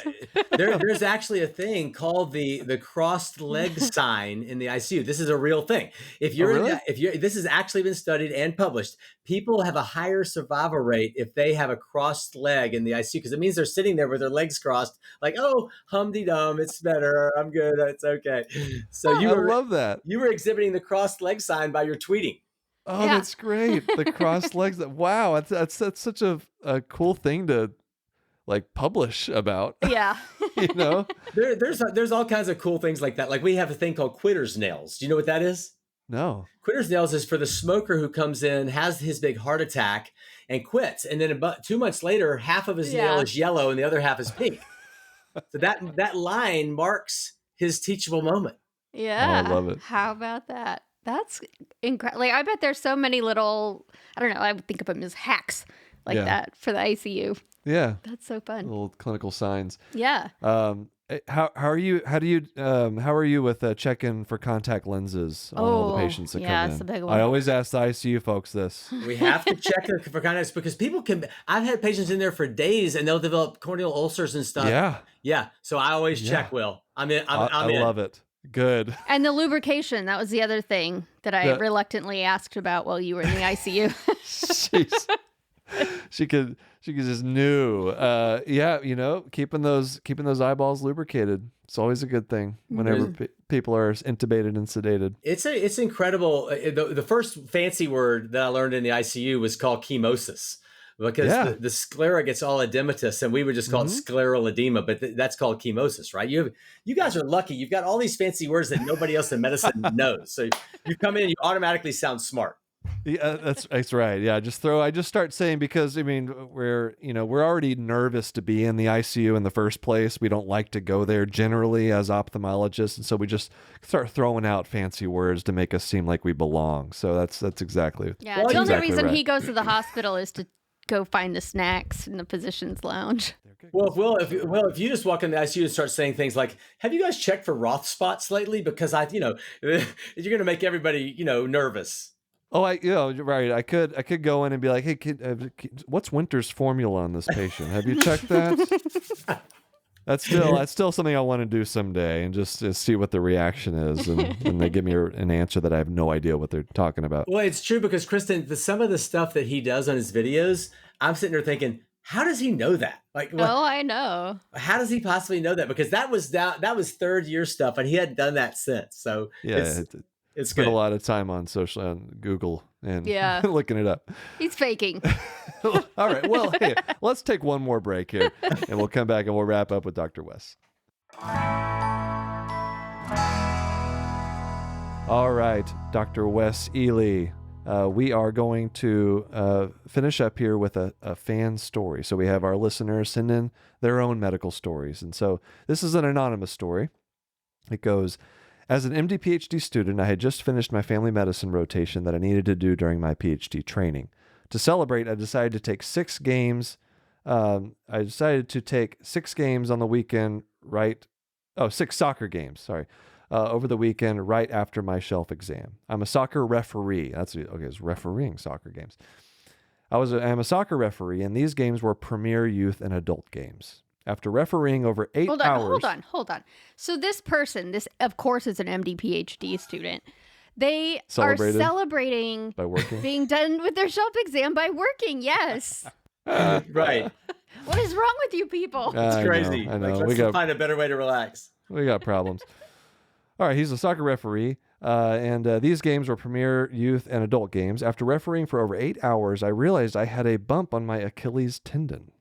C: there's actually a thing called the crossed leg sign in the ICU. This is a real thing. If you're this has actually been studied and published. People have a higher survival rate if they have a crossed leg in the ICU, because it means they're sitting there with their legs crossed, like, oh, hum-de-dum, it's better, I'm good, it's okay. So I
A: love that.
C: You were exhibiting the crossed leg sign by your tweeting.
A: Oh, that's great. The crossed legs. Wow. That's such a cool thing to publish about.
B: Yeah.
C: There's all kinds of cool things like that. Like we have a thing called quitter's nails. Do you know what that is?
A: No. Quitter's
C: nails is for the smoker who comes in, has his big heart attack and quits. And then about 2 months later, half of his nail is yellow and the other half is pink. So that line marks his teachable moment.
B: Yeah.
A: Oh, I love it.
B: How about that? That's incredible. I bet there's so many little, I don't know, I would think of them as hacks that for the ICU.
A: Yeah.
B: That's so fun.
A: Little clinical signs.
B: Yeah.
A: How are you with checking for contact lenses on all the patients that come in?
B: Yeah, it's a big one.
A: I always ask the ICU folks this.
C: We have to check for contacts because I've had patients in there for days and they'll develop corneal ulcers and stuff.
A: Yeah.
C: Yeah. So I always check, Will. I'm in.
A: I love it. Good.
B: And the lubrication, that was the other thing that I reluctantly asked about while you were in the ICU.
A: She could just knew. Keeping those eyeballs lubricated. It's always a good thing whenever people are intubated and sedated.
C: It's incredible. The first fancy word that I learned in the ICU was called chemosis. Because the sclera gets all edematous, and we would just call it scleral edema, but that's called chemosis, right? You guys are lucky. You've got all these fancy words that nobody else in medicine knows. So you come in and you automatically sound smart.
A: Yeah, that's right. Yeah, I just start saying, because I mean, we're already nervous to be in the ICU in the first place. We don't like to go there generally as ophthalmologists, and so we just start throwing out fancy words to make us seem like we belong. So that's exactly.
B: Yeah, the only reason he goes to the hospital is to go find the snacks in the physician's lounge.
C: Well, if you just walk in the ICU and start saying things like, "Have you guys checked for Roth spots lately?" Because you're going to make everybody, nervous.
A: Oh, right. I could go in and be like, "Hey, kid, what's Winter's formula on this patient? Have you checked that?" That's still something I want to do someday, and just see what the reaction is, and they give me an answer that I have no idea what they're talking about.
C: Well, it's true, because Kristen, some of the stuff that he does on his videos, I'm sitting there thinking, how does he know that? Like,
B: oh, I know.
C: How does he possibly know that? Because that was third year stuff, and he hadn't done that since. So
A: yeah,
C: it's
A: spent
C: good.
A: a lot of time on Google and looking it up.
B: He's faking.
A: All right. Well, hey, let's take one more break here, and we'll come back and we'll wrap up with Dr. Wes. All right, Dr. Wes Ely. We are going to finish up here with a fan story. So we have our listeners send in their own medical stories. And so this is an anonymous story. It goes, as an MD PhD student, I had just finished my family medicine rotation that I needed to do during my PhD training. To celebrate, I decided to take 6 games. I decided to take 6 games on the weekend, 6 soccer games, over the weekend right after my shelf exam. I'm a soccer referee. It's refereeing soccer games. I'm a soccer referee, and these games were premier youth and adult games. After refereeing over 8 hours...
B: Hold on. So this person, of course, is an MD PhD student. They are celebrating
A: by working,
B: being done with their shelf exam by working. Yes.
C: Right.
B: What is wrong with you people?
C: It's crazy.
A: I know.
C: Let's find a better way to relax.
A: We got problems. All right, he's a soccer referee, and these games were premier youth and adult games. After refereeing for over 8 hours, I realized I had a bump on my Achilles tendon.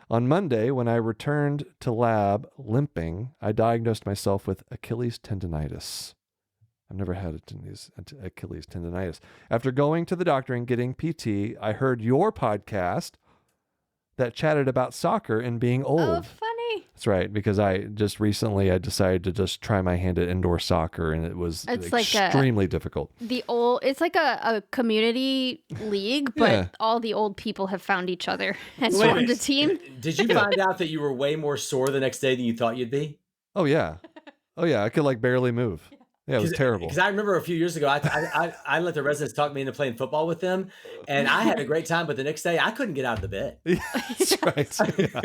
A: On Monday, when I returned to lab limping, I diagnosed myself with Achilles tendonitis. I've never had Achilles tendonitis. After going to the doctor and getting PT, I heard your podcast that chatted about soccer and being old.
B: Oh, funny.
A: That's right, because I decided to just try my hand at indoor soccer, and it was extremely difficult.
B: It's like a community league, but all the old people have found each other and formed a team.
C: Did you find out that you were way more sore the next day than you thought you'd be?
A: Oh yeah, I could barely move. Yeah, it was terrible.
C: Because I remember a few years ago, I let the residents talk me into playing football with them, and I had a great time. But the next day, I couldn't get out of the bed.
A: That's right. Yeah.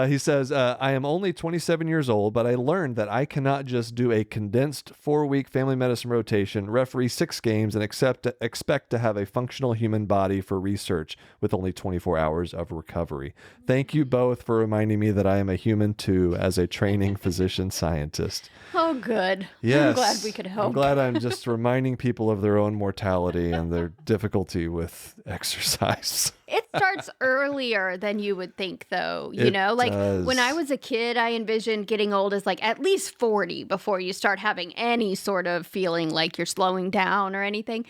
A: He says, I am only 27 years old, but I learned that I cannot just do a condensed 4-week family medicine rotation, referee 6 games, and expect to have a functional human body for research with only 24 hours of recovery. Thank you both for reminding me that I am a human too as a training physician scientist.
B: Oh, good.
A: Yes.
B: I'm glad we could help.
A: I'm glad I'm just reminding people of their own mortality and their difficulty with exercise.
B: It starts earlier than you would think, though.
A: Does.
B: When I was a kid, I envisioned getting old as at least 40 before you start having any sort of feeling like you're slowing down or anything.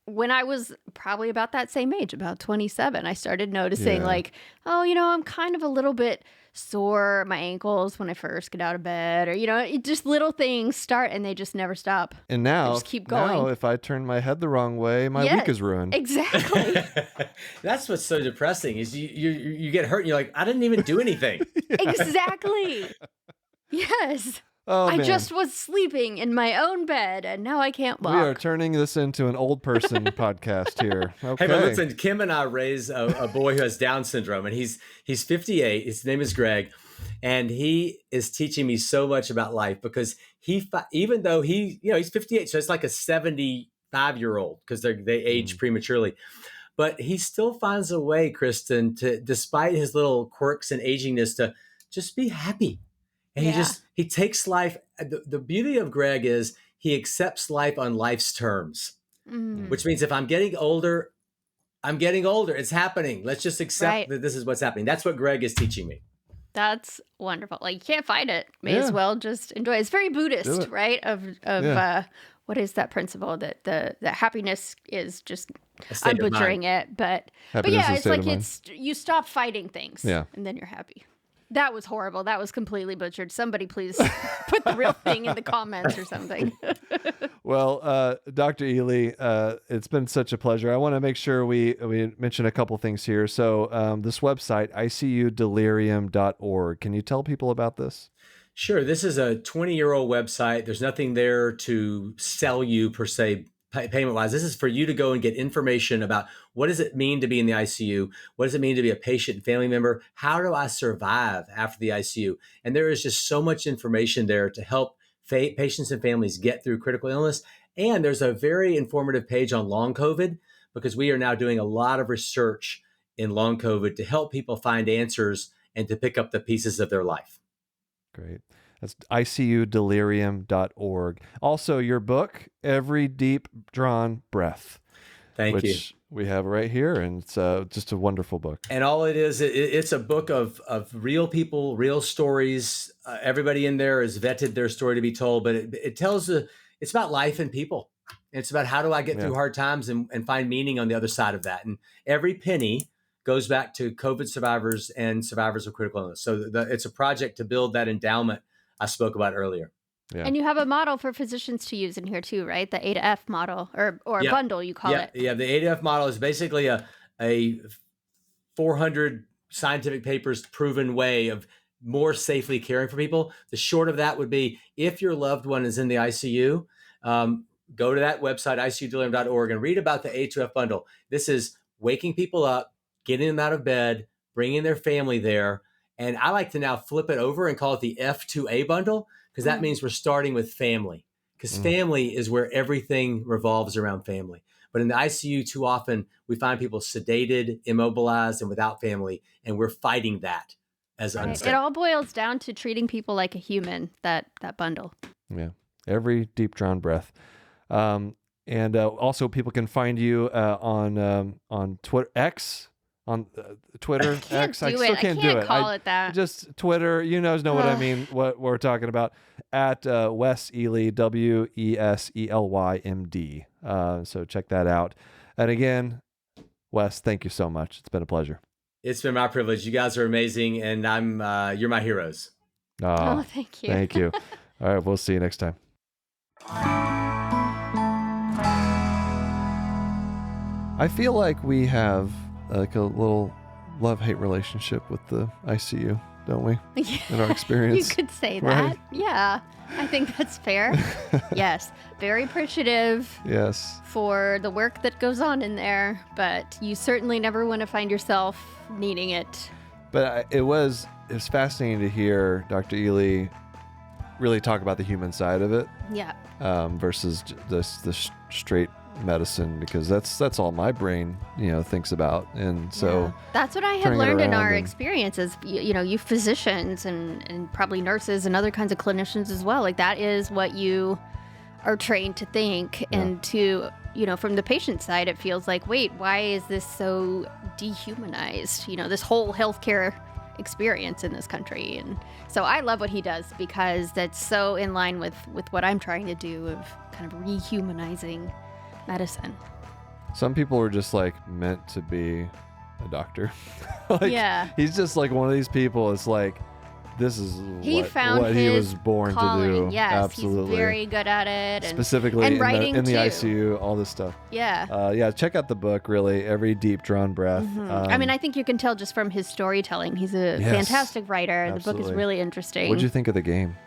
B: When I was probably about that same age, about 27, I started noticing I'm kind of a little bit sore, my ankles when I first get out of bed, or just little things start and they just never stop.
A: And now,
B: they just keep going.
A: Now, if I turn my head the wrong way, my week is ruined.
B: Exactly.
C: That's what's so depressing is you get hurt and you're like, I didn't even do anything.
B: Exactly. Yes.
A: Oh,
B: I
A: man.
B: just was sleeping in my own bed, and now I can't walk.
A: We are turning this into an old person podcast here. Okay.
C: Hey, but listen, Kim and I raise a boy who has Down syndrome, and he's 58. His name is Greg, and he is teaching me so much about life because even though he's 58, so it's like a 75-year-old because they age prematurely. But he still finds a way, Kristen, to, despite his little quirks and agingness, to just be happy. And he takes life. The beauty of Greg is he accepts life on life's terms, which means if I'm getting older, I'm getting older. It's happening. Let's just accept that this is what's happening. That's what Greg is teaching me.
B: That's wonderful. You can't fight it. May as well just enjoy it. It's very Buddhist, right? Of what is that principle that the happiness is just,
C: A state
B: I'm
C: of
B: butchering
C: mind.
B: it, but
A: Happiness
B: yeah,
A: is a
B: it's
A: state
B: like
A: of mind.
B: it's you stop fighting things,
A: Yeah.
B: and then you're happy. That was horrible. That was completely butchered. Somebody please put the real thing in the comments or something.
A: Well, Dr. Ely, it's been such a pleasure. I want to make sure we mention a couple things here. So this website, icudelirium.org, can you tell people about this?
C: Sure. This is a 20-year-old website. There's nothing there to sell you per se, payment-wise. This is for you to go and get information about what does it mean to be in the ICU? What does it mean to be a patient and family member? How do I survive after the ICU? And there is just so much information there to help patients and families get through critical illness. And there's a very informative page on long COVID, because we are now doing a lot of research in long COVID to help people find answers and to pick up the pieces of their life.
A: Great. That's icudelirium.org. Also, your book, Every Deep Drawn Breath.
C: Thank you.
A: Which we have right here, and it's just a wonderful book.
C: And all it is, it's a book of real people, real stories. Everybody in there has vetted their story to be told, but it tells it's about life and people. It's about how do I get through hard times and find meaning on the other side of that. And every penny goes back to COVID survivors and survivors of critical illness. So it's a project to build that endowment I spoke about earlier.
A: Yeah.
B: And you have a model for physicians to use in here too, right? The A to F model or
C: Yeah.
B: bundle, you call it.
C: Yeah, the A to F model is basically a 400 scientific papers proven way of more safely caring for people. The short of that would be, if your loved one is in the ICU, go to that website, icudelirium.org, and read about the A to F bundle. This is waking people up, getting them out of bed, bringing their family there. And I like to now flip it over and call it the F2A bundle, because that means we're starting with family, because family is where everything revolves around family. But in the ICU, too often we find people sedated, immobilized, and without family, and we're fighting that as unsafe.
B: It all boils down to treating people like a human, that bundle.
A: Yeah. Every deep drawn breath. And also people can find you on Twitter, X, on Twitter,
B: I can't
A: X.
B: do
A: I
B: it.
A: still can't
B: I
A: do
B: can't
A: it.
B: call it that.
A: Just Twitter, you know what I mean, what we're talking about, at Wes Ely, WESELY, MD. So check that out. And again, Wes, thank you so much. It's been a pleasure.
C: It's been my privilege. You guys are amazing, and you're my heroes.
B: Oh, thank you.
A: Thank you. All right, we'll see you next time. I feel like we have like a little love-hate relationship with the ICU, don't we? In our experience.
B: You could say
A: right?
B: that. Yeah, I think that's fair. Yes, very appreciative.
A: Yes.
B: For the work that goes on in there, but you certainly never want to find yourself needing it.
A: But it was fascinating to hear Dr. Ely really talk about the human side of it.
B: Yeah.
A: Versus the straight medicine, because that's all my brain thinks about. And so
B: that's what I have learned in our experiences. You physicians and probably nurses and other kinds of clinicians as well, like that is what you are trained to think. And to from the patient side, it feels like, wait, why is this so dehumanized, this whole healthcare experience in this country? And so I love what he does, because that's so in line with what I'm trying to do of kind of rehumanizing medicine.
A: Some people are just like meant to be a doctor. He's just like one of these people. It's like, this is what he was born
B: calling.
A: to do.
B: Yes,
A: absolutely.
B: He's very good at it. And
A: specifically
B: and
A: in
B: writing
A: the
B: too.
A: ICU, all this stuff.
B: Yeah.
A: Check out the book, really. Every Deep Drawn Breath.
B: I mean, I think you can tell just from his storytelling. He's a fantastic writer.
A: Absolutely.
B: The book is really interesting.
A: What'd you think of the game?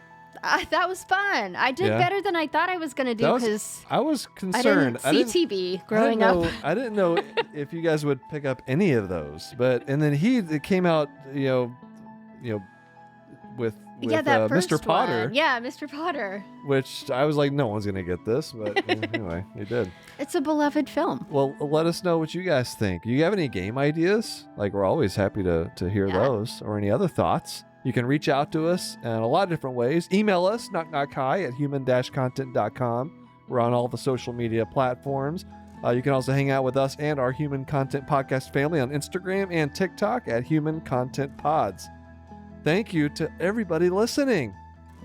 B: That was fun. I did better than I thought I was going to do, because
A: I was concerned.
B: I didn't see TV growing up.
A: I didn't know if you guys would pick up any of those. And then it came out, with
B: that first
A: Mr. Potter.
B: one. Yeah, Mr. Potter.
A: Which I was like, no one's going to get this. But anyway, you did.
B: It's a beloved film.
A: Well, let us know what you guys think. Do you have any game ideas? Like, we're always happy to hear those, or any other thoughts. You can reach out to us in a lot of different ways. Email us, knockknockhi@human-content.com. We're on all the social media platforms. You can also hang out with us and our Human Content Podcast family on Instagram and TikTok at Human Content Pods. Thank you to everybody listening.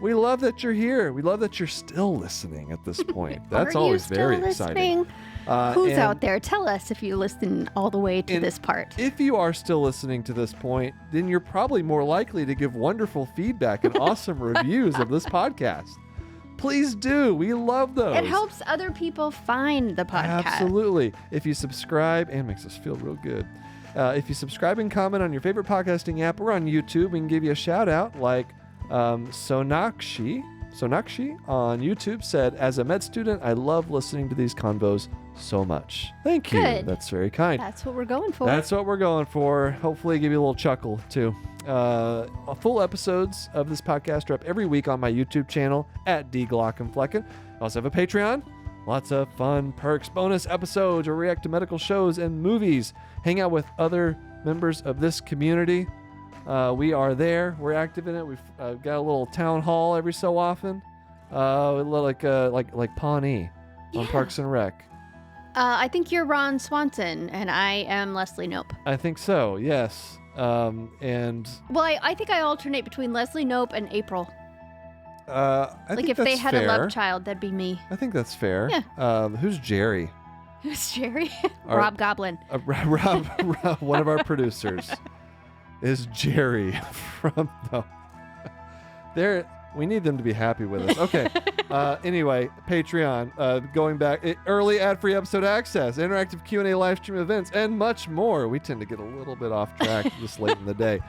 A: We love that you're here. We love that you're still listening at this point. That's
B: Are you
A: always
B: still
A: very
B: listening?
A: exciting.
B: Who's
A: and
B: out there? Tell us if you listen all the way to this part.
A: If you are still listening to this point, then you're probably more likely to give wonderful feedback and awesome reviews of this podcast. Please do. We love those.
B: It helps other people find the podcast.
A: Absolutely. If you subscribe, and makes us feel real good. If you subscribe and comment on your favorite podcasting app or on YouTube, we can give you a shout out like Sonakshi on YouTube said, as a med student, I love listening to these convos so much. Thank you.
B: Good.
A: That's very kind.
B: That's what we're going for.
A: That's what we're going for. Hopefully give you a little chuckle too. Full episodes of this podcast are up every week on my YouTube channel at Glaucomflecken. I also have a Patreon. Lots of fun perks, bonus episodes, or react to medical shows and movies. Hang out with other members of this community. We are there. We're active in it. We've got a little town hall every so often, like Pawnee on Parks and Rec.
B: I think you're Ron Swanson, and I am Leslie Knope.
A: I think so. Yes. And
B: I think I alternate between Leslie Knope and April.
A: I
B: like
A: think
B: if
A: that's
B: they had
A: fair.
B: a love child, that'd be me.
A: I think that's fair.
B: Yeah.
A: Who's Jerry?
B: Who's Jerry?
A: Our-
B: Rob Goblin.
A: Rob, one of our producers, is Jerry from the. We need them to be happy with us. Okay. Anyway, Patreon. Going back, early ad-free episode access, interactive Q&A live stream events, and much more. We tend to get a little bit off track this late in the day.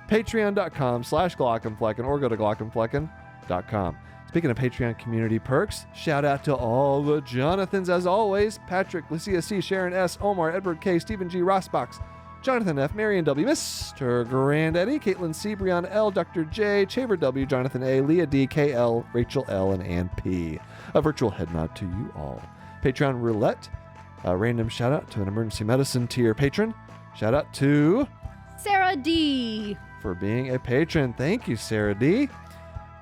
A: Patreon.com/Glaucomflecken or go to Glaucomflecken.com. Speaking of Patreon community perks, shout out to all the Jonathans as always. Patrick, Lucia C, Sharon S, Omar, Edward K, Stephen G, Rossbox, Jonathan F, Marion W, Mr. Granddaddy, Caitlin C, Brianna L, Dr. J, Chaver W, Jonathan A, Leah D, KL, Rachel L, and Ann P. A virtual head nod to you all. Patreon roulette. A random shout out to an emergency medicine tier patron. Shout out to
B: Sarah D.
A: for being a patron. Thank you, Sarah D.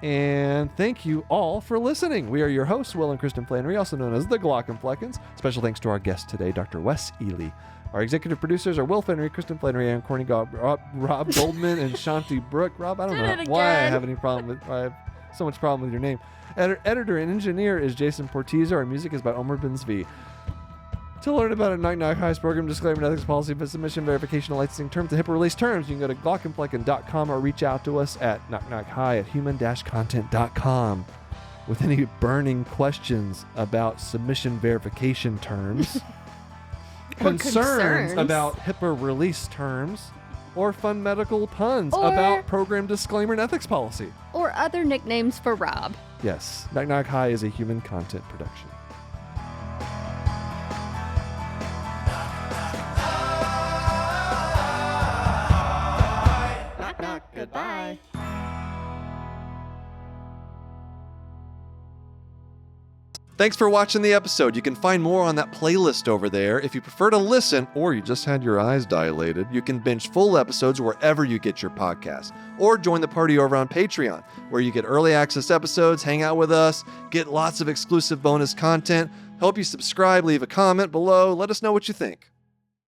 A: And thank you all for listening. We are your hosts, Will and Kristen Flannery, also known as the Glaucomfleckens. Special thanks to our guest today, Dr. Wes Ely. Our executive producers are Will Flannery, Kristen Flannery, and Corny Rob Goldman, and Shanti Brooke. Rob, I don't know why I have any problem with. I have so much problem with your name. Editor and engineer is Jason Portiza. Our music is by Omer Benzvi. To learn about a Knock Knock High's program, disclaimer, and ethics policy, for submission, verification, licensing terms, and HIPAA release terms, you can go to Glaucomflecken.com or reach out to us at knockknockhigh@human-content.com with any burning questions about submission verification terms, concerns about HIPAA release terms, or fun medical puns about program disclaimer and ethics policy.
B: Or other nicknames for Rob.
A: Yes, Knock Knock High is a human content production.
B: Goodbye.
A: Thanks for watching the episode. You can find more on that playlist over there. If you prefer to listen, or you just had your eyes dilated, you can binge full episodes wherever you get your podcasts. Or join the party over on Patreon, where you get early access episodes, hang out with us, get lots of exclusive bonus content. Help you subscribe, leave a comment below. Let us know what you think.